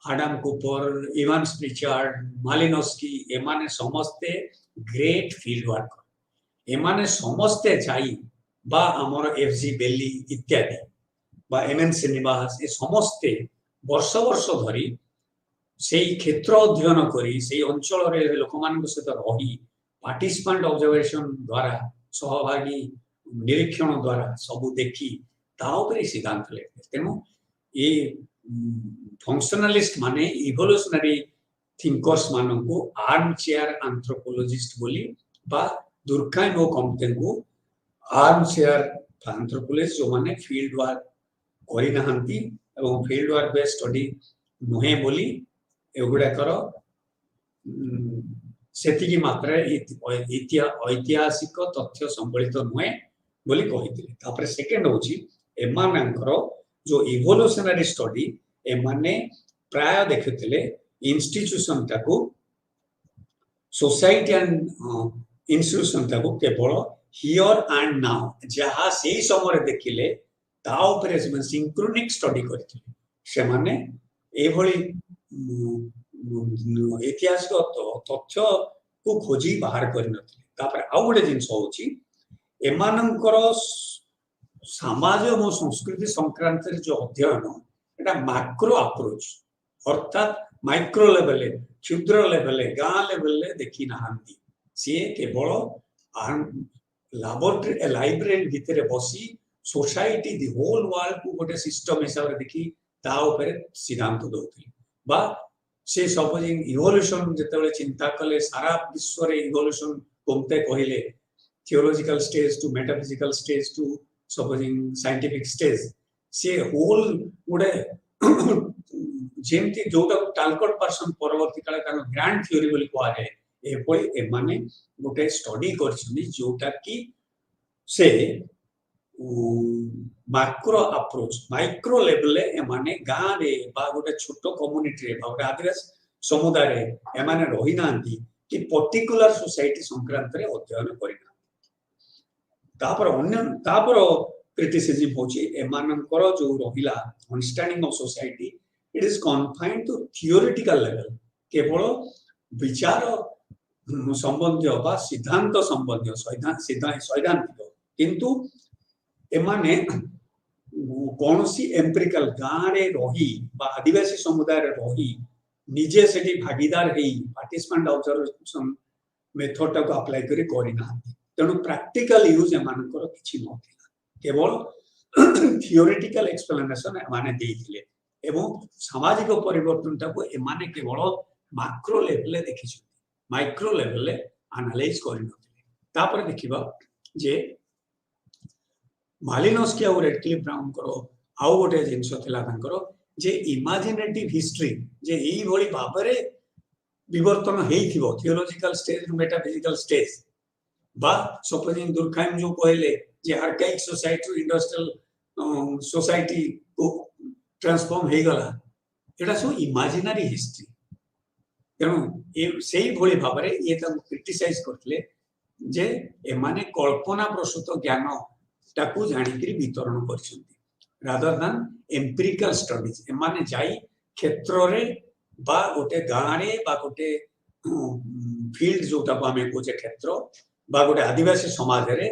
Adam Kuper Evans Pritchard Malinowski एमाने समस्ते ग्रेट फील्ड वर्कर एमाने समस्ते जाई बा हमर एफजी बेली इत्यादि बा एमएन श्रीनिवास ए समस्ते वर्ष वर्ष धरी सेही क्षेत्र अध्ययन करी सेही अंचल रे लोकमान सहित रही पार्टिसिपेंट ऑब्जर्वेशन द्वारा सहभागी निरीक्षण द्वारा सब देखी ता ऊपर सिद्धांत लेते तेणु ये फंक्शनलिस्ट माने इवोल्यूशनरी थिंकर्स माननको आर्म चेयर एंथ्रोपोलॉजिस्ट बोली बा दुर्खाइम ओ कमते को आर्म चेयर एंथ्रोपोलॉजिस्ट जो माने फील्ड वर्क करि नाहंती एवं फील्ड वर्क बेस्ड स्टडी नुहे बोली एगुडा कर सेतिकी मात्रा ऐतिहासिक तथ्य संबलित नुहे बोली कहिथिले तापर सेकंड होची एमानकर जो इवोल्यूशनरी स्टडी एमाने प्राय देखिथिले इंस्टीट्यूशन ताको सोसाइटी एंड इंस्टीट्यूशन ताको केवल हियर एंड नाउ जहा सेही समय देखिले ता ऊपर सिंक्रोनिक स्टडी करथिले से माने ए भली ऐतिहासिक तथ्य को खोजी बाहर करनथिले तापर आ गोटे जिंस होची एमानकर समाज और संस्कृति संक्रांत जो अध्ययन एटा मैक्रो अप्रोच अर्थात माइक्रो लेवल क्षुद्र लेवल गाँ लेवल देखी नाहंती सी केवल लैबोरेटरी लाइब्रेरी भितर बसी सोसाइटी दी होल वर्ल्ड को गोटे सिस्टम हिसाब रे देखी ता ऊपर सिद्धांत दउथि बा से सपोजिंग इवोल्यूशन जेतेबेले चिंता कले सारा विश्व रे इवोल्यूशन कोमते कहिले theological stage to metaphysical stage to supposing scientific stage से होल गोटे जेमती जोटा टालकट पर्सन परवर्ती काले तानो ग्रांड थ्योरी बोली कोआ जाय एपई एमाने गोटे स्टडी करछनी जोटा की से मैक्रो अप्रोच माइक्रो लेवल एमाने गाँ रे बा गोटे छोटो कम्युनिटी रे बा गोटे आदिवासी समुदाय रे एमाने रही नांती कि पर्टिकुलर सोसाइटी संक्रांत रे अध्ययन करिना तापर क्रिटिसिज्म होची एमानकर जो रहिला understanding of society it is confined to theoretical level केवल विचार संबंधी बा सिद्धांत संबंधी सैद्धांतिक किंतु एमाने कौन सी एम्पिरिकल गाँव रे रही बा आदिवासी समुदाय रे रही निजे से भागीदार पार्टिसिपेंट ऑब्जर्वेशन मेथड टाको अप्लाई करी ना तेणु प्रैक्टिकल यूज एमानकर किछि नथिला केवल थियोरेटिकल एक्सप्लेनेशन एमाने देइथिले एवं सामाजिक परिवर्तन टाको एमाने केवल मैक्रो लेवल ले देखिछु माइक्रो लेवल ले एनालाइज करि नथिले तापर देखिबा जे मालिनोस्की और रेडक्लिफ ब्राउन करो आउ गोटे जिनस थिला तांकर जे इमेजिनेटिव हिस्ट्री जे एई भली भाबरे विवर्तन हेइथिबो थियोलॉजिकल स्टेज रु मेटाफिजिकल स्टेज बा सपोजिंग दुर्खाइम जो कहले जे आर्काइक सोसाइटी रु इंडस्ट्रियल सोसाइटी को ट्रांसफॉर्म हे गला एटा सो इमेजिनरी हिस्ट्री तेणु ए सेई भली भाबरे ये त क्रिटिसाइज करथले जे एमाने कल्पना प्रसूत ज्ञान ताकू जानिकरी वितरण करछन्ती रादर देन एम्पिरिकल स्टडीज एमाने जाई क्षेत्र रे बा गोटे गाँ रे बा गोटे फील्ड जोटा को हमें कोचे क्षेत्र बा गोटे आदिवासी समाज रे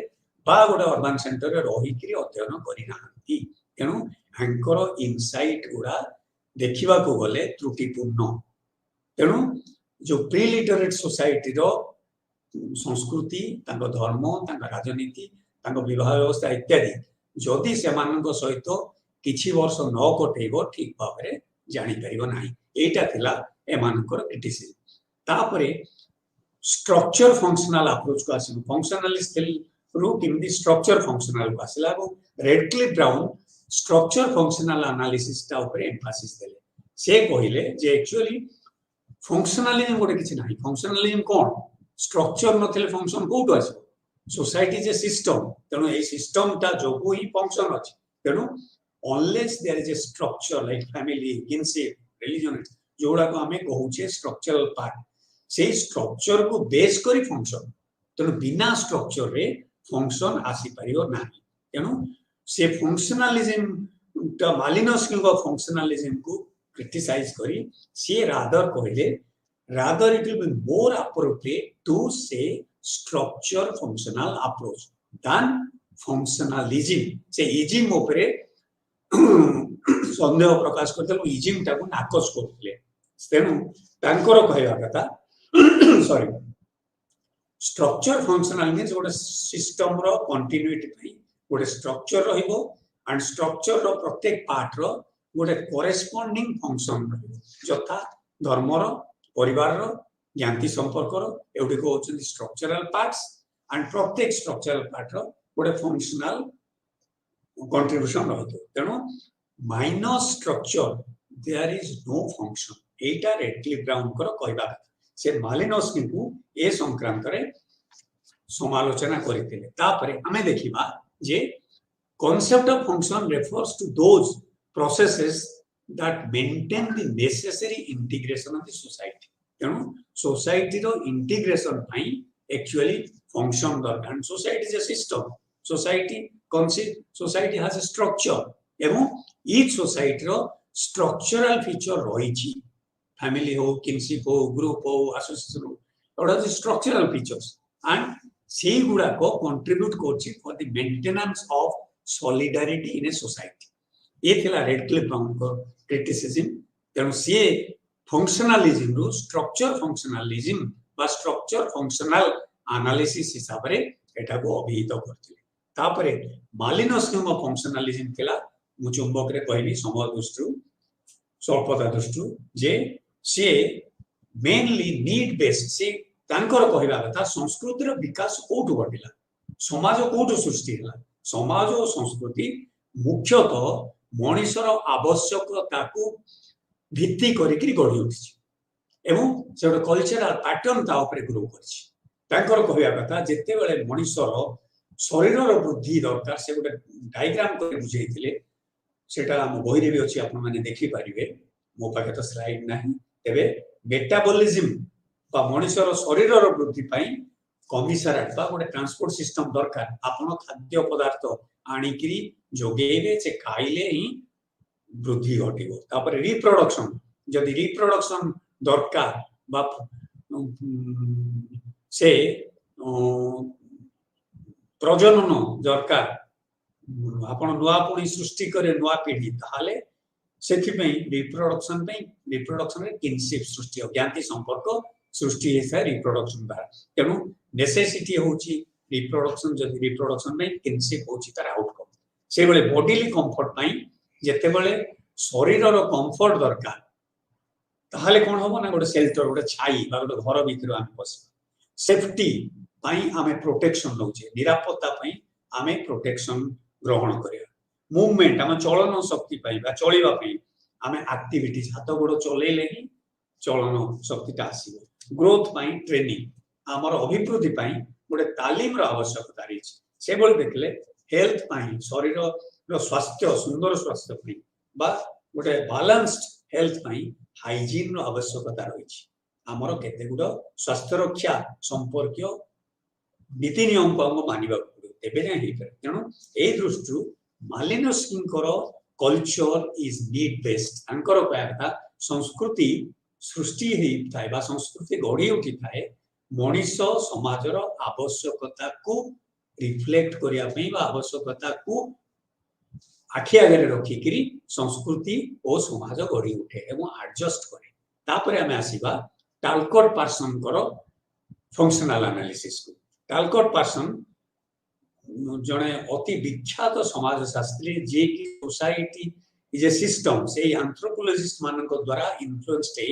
बा गोटे अर्बन सेंटर रे रही करी अध्ययन करि नाहंती तेणु हंकर इनसाइट गुडा देखिबा को गले त्रुटिपूर्ण तेणु जो प्री लिटरेट सोसाइटी रो संस्कृति तांको धर्म तांको राजनीति तांको विवाह व्यवस्था इत्यादि जदि सेमानक सहित किछि वर्ष न कटेइबो ठीक भाबरे जानि परिबो नाही एटा थिला एमानकर क्रिटिसिज्म तापरे स्ट्रक्चर फंक्शनल अप्रोच को आसिबो फंक्शनलिस्ट रु किमि स्ट्रक्चर फंक्शनल को आसिला Radcliffe Brown structure functional analysis ता ऊपर एम्फासिस देले से कहिले जे एक्चुअली फंक्शनलिज्म गोटे किछि नाही फंक्शनलिज्म कोन स्ट्रक्चर नथिले फंक्शन कोठो आसिबो सोसाइटी जे सिस्टम तेणु ए सिस्टम ता जोगु ही फंक्शन अछि तेणु unless there is a structure like family kinship religion जोड़ा को हमें कहूचे स्ट्रक्चरल पार्ट से स्ट्रक्चर को बेस करी फंक्शन तेणु बिना स्ट्रक्चर रे फंक्शन आसी परियो नाही तेणु से फंक्शनलिज्म ता मालिनोस्की को फंक्शनलिज्म को क्रिटिसाइज करी से रादर कहले rather it will be more appropriate to say structure functional approach than functionalism से इजिम ऊपर संदेह प्रकाश करते इजिम टाको नाकच करथिले तेणु तांकर कहवा कथा सॉरी स्ट्रक्चर फंक्शनल मीन्स गोटे सिस्टम रो कंटिन्यूटी पई गोटे स्ट्रक्चर रहिबो एंड स्ट्रक्चर रो प्रत्येक पार्ट रो गोटे कोरेस्पोंडिंग फंक्शन रहिबो यथा धर्म रो परिवार रो ज्ञाति संपर्क एवढे को होचंदी स्ट्रक्चरल पार्ट्स एंड प्रत्येक स्ट्रक्चरल पार्ट रो गोटे फंक्शनल कंट्रीब्यूशन रहतो तेणु minus structure there is no function एटा रेडक्लिफ ब्राउन कर कहबा से मालिनोस्की को ए संक्रांत रे समालोचना करथिले तापरे हमें देखिबा जे concept of function refers to those processes that maintain the necessary integration of the society तेणु सोसाइटी रो इंटीग्रेशन पाई एक्चुअली फंक्शन दरकार society is a system society concept society has a structure एवं ईच सोसाइटी रो structural feature रहिछि family हो kinship हो group हो एसोसिएशन हो ओडा स्ट्रक्चरल फीचर्स एंड सी गुडा को कंट्रीब्यूट करछि for the maintenance of solidarity in a society ये थिला रेडक्लिफ ब्राउन को क्रिटिसिज्म तेणु सी फंक्शनलिज्म रो स्ट्रक्चर फंक्शनलिज्म बा स्ट्रक्चर फंक्शनल एनालिसिस हिसाब रे एटा को अभिहित करथिले तापरे मालिनोस्की को फंक्शनलिज्म थिला मु चुंबक रे कहली समय दृष्टि स्वल्पता दृष्टि जे से मेनली नीड बेस्ड से तांकर कहबा कथा संस्कृति रो विकास कोठु घटिला समाज कोठु सृष्टि हला समाज और संस्कृति मुख्यतः मनुष्यर आवश्यकता को भित्ति करिकरी गढ़ी उठी एवं से गोटे कल्चरल पैटर्न ता ऊपर ग्रो करछि तांकर कहबा कथा जेते बेले मनुष्यर शरीर रो वृद्धि दरकार से गोटे डायग्राम कर बुझेइथिले सेटा हम बही रे भी अछि आपन माने देखि परिबे मो पाखे तो स्लाइड नाही तेबे मेटाबॉलिज्म बा मनुष्यर शरीर रो वृद्धि पई कमिसरेट बा गोटे ट्रांसपोर्ट सिस्टम दरकार आपन खाद्य पदार्थ आनिकरी जोगेबे से खाइले ही वृद्धि घटिबो तापर रिप्रोडक्शन जदि रिप्रोडक्शन दरकार बा से प्रजनन दरकार आपण नुआ पुणी सृष्टि करे नुआ पीढ़ी ताले रिप्रोडक्शन रे किनशिप सृष्टि ज्ञाति संपर्क सृष्टि है रिप्रोडक्शन द्वारा तेणु नेसेसिटी होची रिप्रोडक्शन जदि रिप्रोडक्शन में किनशिप होची तार आउटकम से बेले बॉडीली कंफर्ट पई जेते बेले शरीर रो कंफर्ट दरकार ताहले कोन होबो ना गोटे शेल्टर गोटे छाई बा गोटे घर भीतर आम बस सेफ्टी पई आमे प्रोटेक्शन नउचे निरापत्ता पई आमे प्रोटेक्शन ग्रहण करिया मूवमेंट आम चलन शक्ति पई बा चलीबा पई आमे एक्टिविटीज हाथ गोड़ चलेले ही चलन शक्तिटा आसीबो ग्रोथ पई ट्रेनिंग आमर अभिवृद्धि पई गोटे तालीम रो आवश्यकता रही से बोल देखले हेल्थ पई शरीर रो स्वास्थ्य सुंदर स्वास्थ्य पई बा गोटे बैलेंस्ड हेल्थ पई हाइजीन रो आवश्यकता रही आमर केते गुड स्वास्थ्य रक्षा संपर्क नीति नियम को हम मानिबा पड़ो तेबे नै हे करे तेणु ए दृष्टि मालिनोस्किंकर कल्चर इज नीड बेस्ड अंकर कहता संस्कृति सृष्टि ही थाए बा संस्कृति गढ़ी उठी थाए मनीष समाजर आवश्यकता को रिफ्लेक्ट करिया पई बा आवश्यकता को आखि आगे रखिकरी संस्कृति और समाज गढ़ी उठे एवं एडजस्ट करे तापरे हमें आसीबा टालकट पार्सन करो फंक्शनल एनालिसिस को टालकट पार्सन जने अति विख्यात समाज शास्त्री जे की सोसाइटी इज ए सिस्टम से एंथ्रोपोलॉजिस्ट मानक द्वारा इन्फ्लुएंस्ड है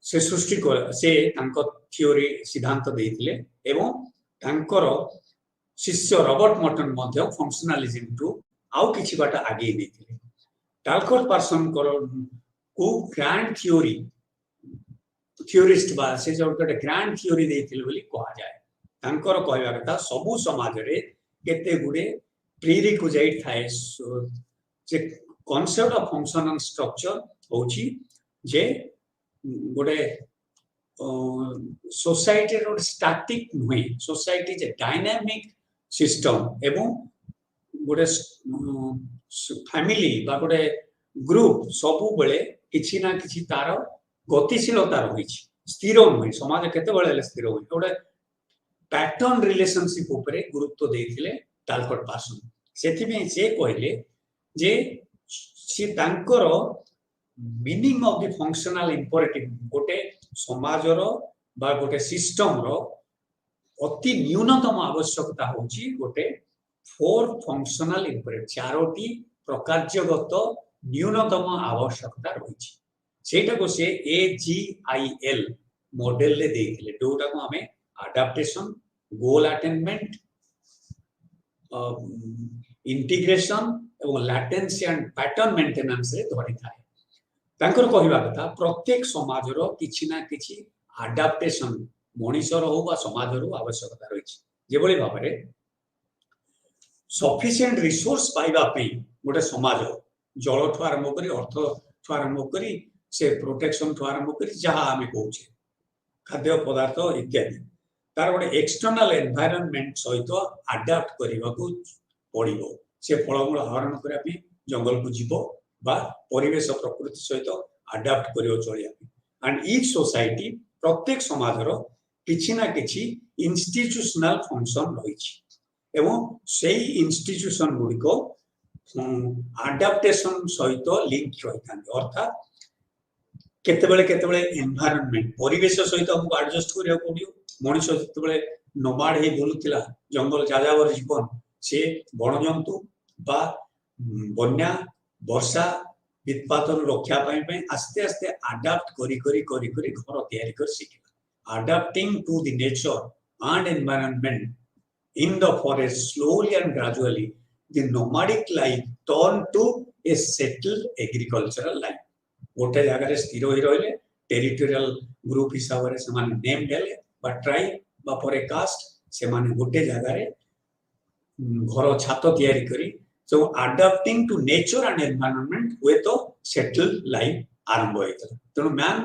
से सृष्टि कर से तांको थ्योरी सिद्धांत देथिले एवं तांकर शिष्य रॉबर्ट मॉर्टन मध्य फंक्शनलिज्म टू आउ किछि बाटा आगे देथिले टालकट पार्सन को ग्रैंड थ्योरी थ्योरिस्ट बा से जो ग्रैंड थ्योरी देथिले बोली कहा जाए तांकर कहवा कथा सबु समाज रे केते गुडे प्रीरिक्विजिट थाए जे कांसेप्ट ऑफ फंक्शनल स्ट्रक्चर होची जे गोटे सोसाइटी रो स्टैटिक नुहे सोसाइटी जे डायनामिक सिस्टम एवं गोटे फैमिली बा गोटे ग्रुप सबु बेले किछि ना किछि तार गतिशीलता रहिछि स्थिर नुहे समाज केते बेले स्थिर होय गोटे पैटर्न रिलेशनशिप ऊपर गुरुत्व देथिले टालकट पार्सन सेथि में से कहले जे सी तांकर meaning of the functional imperative गोटे समाजर बा गोटे सिस्टम रो अति न्यूनतम आवश्यकता होची गोटे फोर फंक्शनल इंपरेटिव चारोटी प्रकारजगत न्यूनतम आवश्यकता रहिछि सेटा को से AGIL मॉडल ले देखले दोटा को हमें adaptation goal attainment integration एवं latency and pattern maintenance रे धरि थाए तांकर कहिबा कथा प्रत्येक समाज रो किछि ना किछि adaptation मनीषर हो बा समाज रो आवश्यकता रही जे बळी भाबरे sufficient resource पाइबा पई गोटे समाज जल ठो आरंभ करी अर्थ ठो आरंभ करी से प्रोटेक्शन ठो आरंभ करी जहा हमें कहूचे खाद्य पदार्थ इत्यादि तार गोटे एक्सटर्नल एनवायरनमेंट सहित अडाप्ट करने को पड़ो से फलमूल आहरण करने जंगल को जीव बा परिवेश प्रकृति सहित अडाप्ट कर चलिया एंड ईच सोसाइटी प्रत्येक समाजर किछि ना किछि इंस्टीट्यूशनल फंक्शन रही एवं से इंस्टीट्यूशन गुड़िक अडाप्टेशन सहित लिंक रही था अर्थात केतेबेले एनवायरनमेंट परिवेश सहित हमको एडजस्ट करिया पड़ियो मनुष्य जिते नोमाड हे बोलुतिला जंगल जाजावर जीवन से बण जंतु बा बन्या वर्षा वित्पातन रक्षा पाई आस्ते आस्ते अडाप्ट करी करी करी करी घर तैयारी कर सिखिला adapting to the nature and environment in the forest slowly and gradually the nomadic life turn to a settled agricultural life गोटे जगह स्थिर हो रही टेरिटोरियल ग्रुप हिसाब से नेम देले बा ट्राइब बा परे कास्ट से माने गोटे जगह घर छात तैयारी करी so adapting to nature and environment वे तो सेटल्ड लाइफ आरंभ होता तेणु man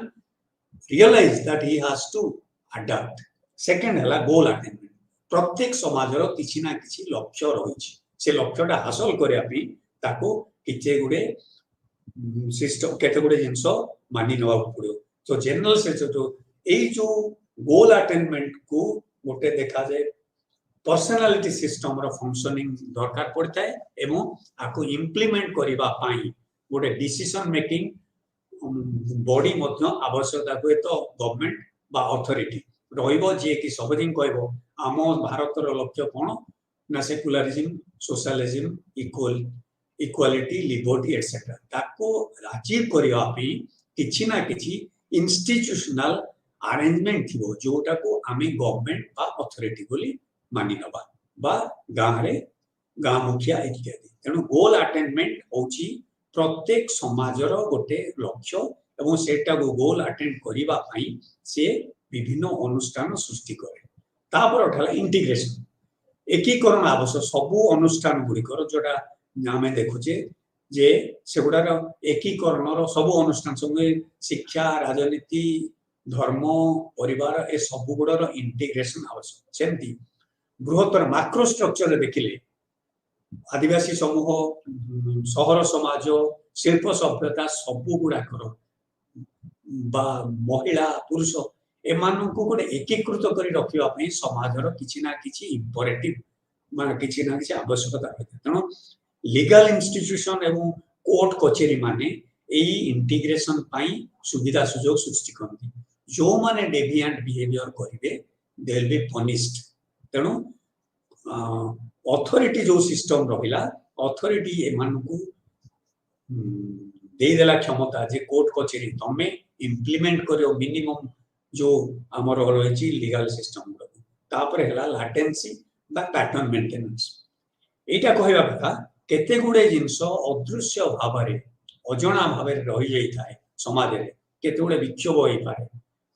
realise that he has to adapt second हला गोल अटेनमेंट प्रत्येक समाजर किछि ना किछि लक्ष्य रही से लक्ष्यटा हासिल करिया पई ताको किछे गुडे सिस्टम केते गुडे जिंस मानि नवा पड़ो तो जनरल से जो एई जो गोल अटेनमेंट को गोटे देखा जाए पर्सनालिटी सिस्टम रो फंक्शनिंग दरकार पड़ता है एवं आको इम्प्लीमेंट करबा पाई गोटे डिसीजन मेकिंग बॉडी मध्य आवश्यकता हुए तो गवर्नमेंट बा अथॉरिटी रहिबो जे कि सबदिन कहबो आम भारत रो लक्ष्य कोन ना secularism socialism equality liberty etcetera ताको अचीव करबा पई किछि ना किछि इंस्टीट्यूशनल अरेंजमेंट थिबो जोटा को आमे गवर्नमेंट बा अथॉरिटी बोली मानि नबा बा गाँ मुखिया इत्यादि तेणु गोल अटेनमेंट होची प्रत्येक समाजर गोटे लक्ष्य एवं सेटा को गोल अटेंड करबा पई से विभिन्न अनुष्ठान सृष्टि करे तापर उठाला इंटीग्रेशन एकीकरण आवश्यक सबु अनुष्ठान गुड़िकर जोटा आमे देखुचे जे सेगुडार एकीकरण सबु अनुष्ठान संगे शिक्षा राजनीति धर्म परिवार ए सबु गुडर इंटीग्रेशन आवश्यक सेमती बृहत्तर माक्रो स्ट्रक्चर देखिले आदिवासी समूह सहर समाज शिल्प सभ्यता सबु गुड़ाकर बा महिला पुरुष एमानकु गोटे एकीकृत करी रखिबा पई समाजर किछि ना किछि इंपोरेटिव माने किछि ना किछि आवश्यकता होय तेणु लीगल इंस्टीट्यूशन एवं कोर्ट कचेरी माने एई इंटीग्रेशन पई सुविधा सुयोग सृष्टि करती जो माने डेविएंट बिहेवियर करिवे दे विल बी पनिश्ड तेणु अथॉरिटी जो सिस्टम रहिला अथॉरिटी एमानकु दे देला क्षमता जे कोर्ट कचेरी तमे इंप्लीमेंट करियो मिनिमम जो हमर रहिछि लीगल सिस्टम तापर हैला लैटेंसी बा पैटर्न मेंटेनेंस एटा कहबा कथा केते गुडे जिंस अदृश्य भाबरे अजणा भाबरे रहि जाई थाए समाज रे केते गुडे विक्षोभ होई पारे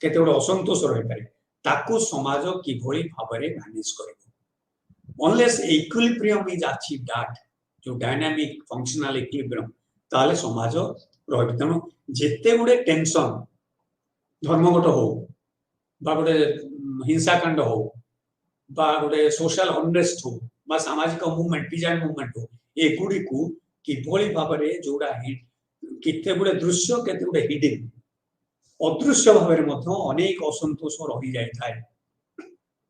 केते गुडे असंतोष रहि पारे ताकू समाज किभଳି भाबरे मैनेज करिवो unless equilibrium is achieved that जो डायनामिक फंक्शनल इक्विलिब्रियम ताले समाज रहि तनो जेते गुडे टेंशन धर्मगत हो बा गोटे हिंसाकांड हो बा गोटे सोशल अनरेस्ट हो बा सामाजिक मूवमेंट पिजान मूवमेंट हो एगुडी को किभଳି भाबरे जोडा केते गुडे दृश्य केते गुडे हिडन अदृश्य भाबरे मध्य अनेक असंतोष रहि जाय थाए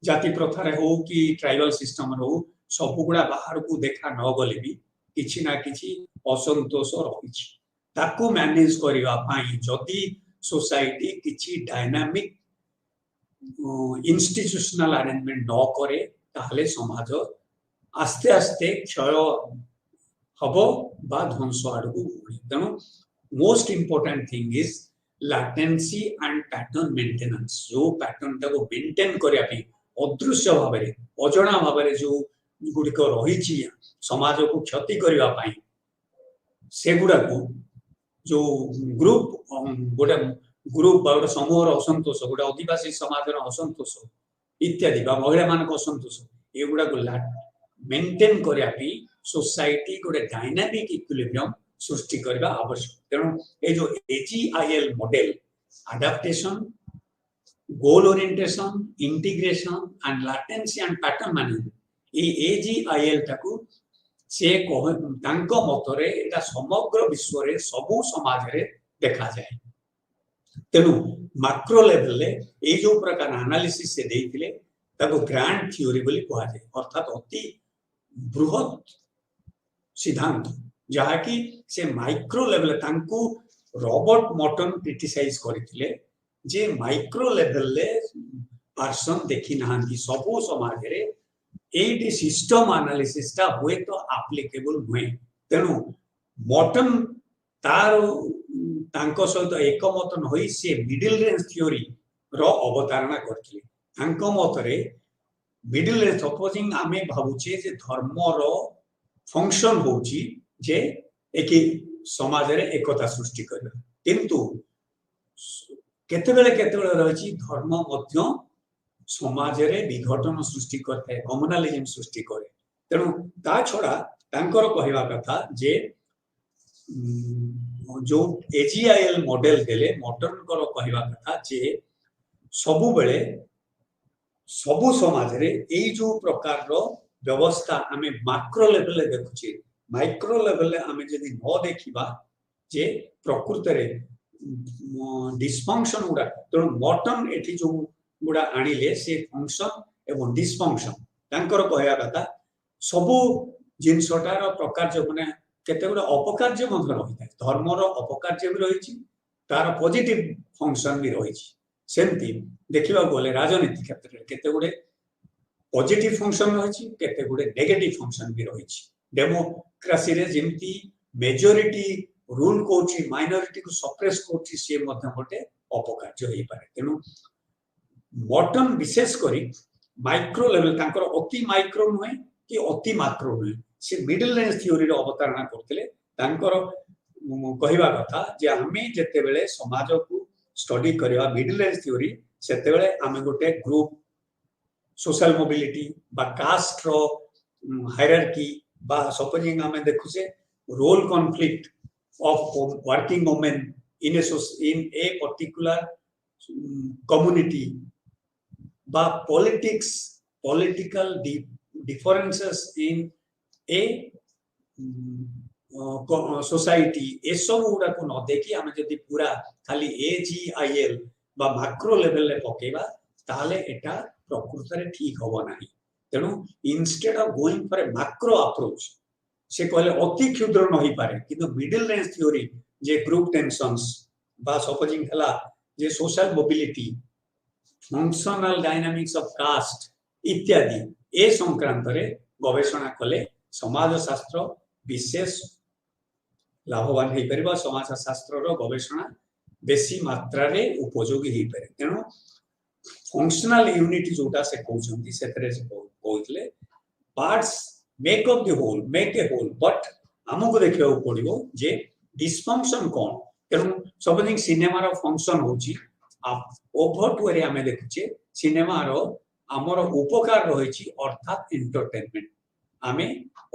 जाति प्रथारे हो कि ट्राइबल सिस्टम हो सब गुडा बाहर को देखा न गले भी किछि ना किछि असंतोष रहिछि ताको मैनेज करिवा पाई जदी सोसाइटी किछि डायनामिक इंस्टीट्यूशनल अरेंजमेंट न करे ताहले समाज आस्ते आस्ते क्षय हबो बा ध्वंस आडकू तेणु most important thing is latency and pattern maintenance जो पैटर्न टाको मेंटेन करिया पई अदृश्य भाबरे अजणा भाबरे जो गुडिक रहिछि समाज को क्षति करिवा पई सेगुडा को जो ग्रुप गोटे ग्रुप बा गोटे समूह असंतोष गोटे आदिवासी समाज असंतोष इत्यादि बा महिला मान असंतोष एगुडा को मेंटेन करिया पई सोसाइटी गोटे डायनामिक इक्विलिब्रियम सृष्टि करबा आवश्यक तेणु ए जो AGIL model adaptation goal orientation integration and latency and pattern management ए एजीआईएल टाको से तांको मतरे एटा समग्र विश्व रे सबु समाज रे देखा जाए तेनु मैक्रो लेवल ले ए जो प्रकार एनालिसिस से देइथिले ताको ग्रांड थ्योरी बोली कहा जाए अर्थात अति बृहत सिद्धांत जहा कि से माइक्रो लेवल तांको रॉबर्ट मॉर्टन क्रिटिसाइज करथिले जे माइक्रो लेवल ले पर्सन देखि नाहंती सबु समाज रे एटी सिस्टम एनालिसिस ता होय तो एप्लीकेबल होय तेनु मॉर्टन तार तांको सहित एकमत न होई से मिडिल रेंज थ्योरी रो अवधारणा करथिले तांको मतरे मिडिल रेंज सपोजिंग आमे भाबुचे जे धर्म रो फंक्शन होची जे एकी समाज रे एकता सृष्टि करबा किंतु केतेबेले रहछि धर्म मध्य समाज रे विघटन सृष्टि करते कम्युनलिज्म सृष्टि करे तेणु ता छड़ा तांकर कहवा कथा जे जो एजीआईएल मॉडल देले मॉडर्न कर कहवा कथा जे सबु बेले सबु समाज रे एई जो प्रकार रो व्यवस्था आमे मैक्रो लेवल ले देखुची माइक्रो लेवल ले आमे जदी न देखिबा जे प्रकृति रे डिस्फंक्शन गुड़ा तेणु मटन एठी जो गुड़ा आनिले से फंक्शन एवं डिस्फंक्शन तांकर कहया कथा सबु जिनसटार प्रकार जो माने केते गुड़ा अपकार्य मध्य रही धर्मर अपकार्य भी रही तार पॉजिटिव फंक्शन भी रही सेमती देखा गले राजनीति क्षेत्र में केते गुड़े पॉजिटिव फंक्शन रही केते गुड़े नेगेटिव फंक्शन भी रही डेमोक्रेसी रे जेमती मेजॉरिटी रूल कोची माइनॉरिटी को सप्रेस कोची से मध्य गोटे अपकार्य होई पारे तेनु मटन विशेष करी माइक्रो लेवल तांकर अति माइक्रो नुहे कि अति माक्रो नुहे से मिडिल रेंज थ्योरी रो अवतारणा करथिले तांकर कहिबा कथा जे आमे जते बेले समाज को स्टडी करबा मिडिल रेंज थ्योरी सेते बेले आमे गोटे ग्रुप सोशल मोबिलिटी बा कास्ट रो हायरार्की बा सपोजिंग आमे देखुचे role conflict of working women in a particular community by political differences in a society ए सब गुड़ा को न देखी आमे जदी पूरा खाली AGIL बा मैक्रो लेवल ले पकेबा ताले एटा प्रकृत रे ठीक होबो नाही तेनु instead of going for a macro approach से कहले अति क्षुद्र नहीं पारे किंतु मिडिल रेंज थ्योरी जे ग्रुप टेंशन्स बा सपोजिंग हला जे social mobility functional dynamics of caste इत्यादि ए संक्रांत रे गवेषणा कले समाज शास्त्र विशेष लाभवान होई परिबा समाज शास्त्र रो गवेषणा बेसी मात्रा रे उपयोगी होई पारे तेनो फंक्शनल यूनिटी जोटा से कहउछंती सेतरे से कहउतले parts make of the whole make a whole but हमको देखियो पड़िबो जे डिस्फंक्शन कोन तेनु सबदिन सिनेमा रो फंक्शन होची ओभर टू एरिया में देखुचे सिनेमा रो हमर उपकार रहिछि अर्थात एंटरटेनमेंट आमे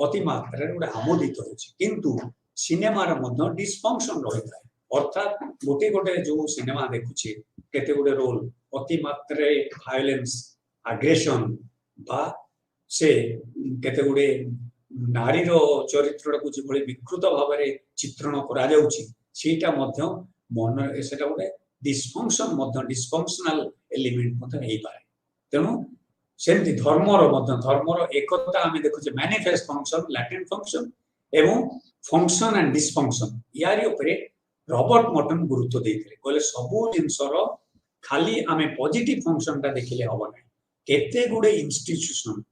अति मात्रा रे आमोदित होछि किंतु सिनेमा रो मध्य डिस्फंक्शन रहिता अर्थात गोटे गोटे जो सिनेमा देखुचे केते गोटे रोल अति मात्रा रे वायलेंस एग्रेशन बा से केते गुडे नारी रो चरित्र को जे भली विकृत भाव रे चित्रण करा जाउची सेटा मध्य मन सेटा गुडे डिस्फंक्शन मध्य डिस्फंक्शनल एलिमेंट मध्य हेई पारे तेनु सेमति धर्म रो एकता आमे देखु जे मैनिफेस्ट फंक्शन लैटेंट फंक्शन एवं फंक्शन एंड डिस्फंक्शन यारी ऊपर रॉबर्ट मॉर्टन गुरुत्व देथिले कहले सबु जिंसरो खाली आमे पॉजिटिव फंक्शन ता देखिले होबो नै केते गुडे इंस्टीट्यूशन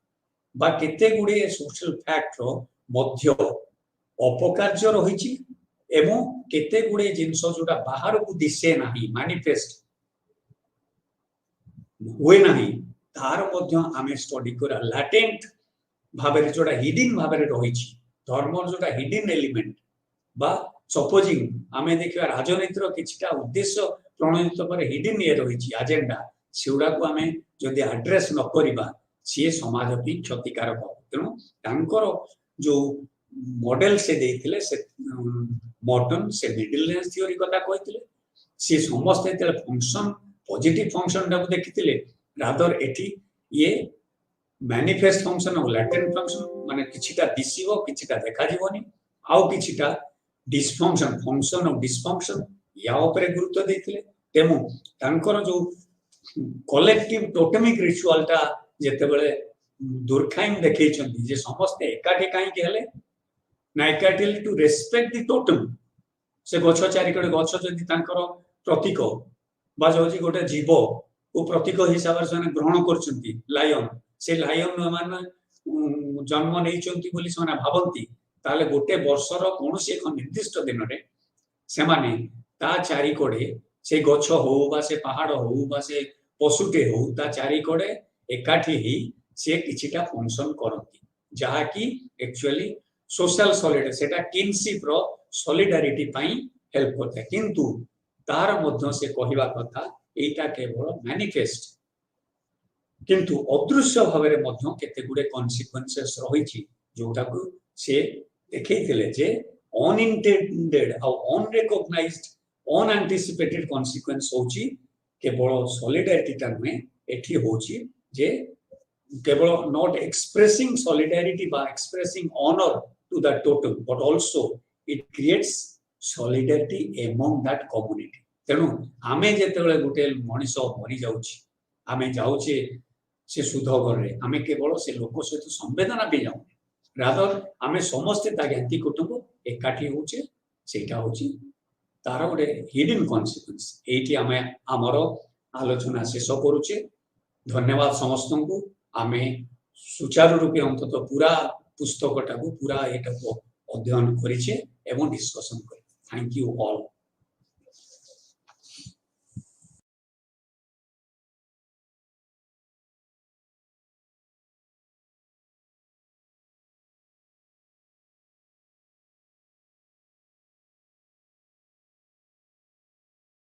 बा केते गुडे सोशल फैक्ट रो मध्य अपकार्य रहिछि एवं केते गुडे जिंस जोटा बाहर को दिसे नाही मैनिफेस्ट होय नाही तार मध्य आमे स्टडी करा लैटेंट भाबरे जोटा हिडन भाबरे रहिछि धर्म जोटा हिडन एलिमेंट बा सपोजिंग आमे देखिबा राजनीति रो किछटा उद्देश्य प्रणोदित पर हिडन ये रहिछि एजेंडा सेउडा को आमे जदि एड्रेस न करिबा सी समाज भी क्षतिकारक तेणु तांकर जो मॉडल से देथिले से मॉडर्न से मिडिल रेंज थ्योरी कथा कहिथिले से समस्त तेल फंक्शन पॉजिटिव फंक्शन दा देखिथिले रादर एठी ये मैनिफेस्ट फंक्शन और लैटेंट फंक्शन माने किछिटा दिसिबो किछिटा देखा जीवनी आउ किछिटा डिस्फंक्शन फंक्शन और डिस्फंक्शन या ऊपर गुरुत्व देथिले तेमु तांकर जो कलेक्टिव टोटेमिक रिचुअल ता जेते बेले दुर्खाइम देखैछन्ती जे समस्त एकाठी काई केले ना एकाठी टू रेस्पेक्ट द टोटम से गछ चारि कड़े गछ जदि तांकर प्रतीक बा जोजी गोटे जीव ओ प्रतीक हिसाब से ग्रहण करछन्ती लायन से लायन मान जन्म नैछन्ती बोली से भाबंती ताले गोटे वर्षर कोनोसी एक निर्दिष्ट दिन रे से माने ता चारि कड़े से गछ हो बा से पहाड़ हो बा से पशुटे हो ता चारि कड़े एकाठी ही से किछिटा फंक्शन करती जहा कि एक्चुअली सोशल सॉलिड सेटा किनशिप रो सॉलिडारिटी पई हेल्प करता किंतु तार मध्य से कहिबा कथा एटा केवल मैनिफेस्ट किंतु अदृश्य भाव में मध्य केते गुडे कॉन्सिक्वेंसेस रहिछि जोटा को से देखैथिले जे अनइंटेंडेड और अनरिकॉग्नाइज्ड अनएंटिसिपेटेड कॉन्सिक्वेंस होछि केवल सॉलिडारिटी टा में एठी होछि जे केवल not expressing solidarity by expressing honor to the totem but also it creates solidarity among that community ତେଣୁ ଆମେ ଯେତେବେଳେ ଗୋଟେ ମଣିଷ ମରି ଯାଉଛି ଆମେ ଯାଉଛେ ସେ ସୁଧ ଘରରେ ଆମେ କେବଳ ସେ ଲୋକ ସହିତ ସମ୍ବେଦନା ବି ଯାଉନେ ରାଦର ଆମେ ସମସ୍ତେ ତା ଜ୍ଞାତି କୁଟୁମ୍ବ ଏକାଠି ହଉଛେ ସେଇଟା ହଉଛି ତାର ଗୋଟେ ହିଡେନ୍ କନସିକ୍ୱେନ୍ସ ଏଇଠି ଆମେ ଆମର ଆଲୋଚନା ଶେଷ କରୁଛେ ଧନ୍ୟବାଦ ସମସ୍ତଙ୍କୁ ଆମେ ସୁଚାରୁ ରୂପେ ଅନ୍ତତଃ ପୁରା ପୁସ୍ତକଟାକୁ ପୁରା ଏଟାକୁ ଅଧ୍ୟୟନ କରିଛେ ଏବଂ ଡିସ୍କସନ କରିଛେ। Thank you all.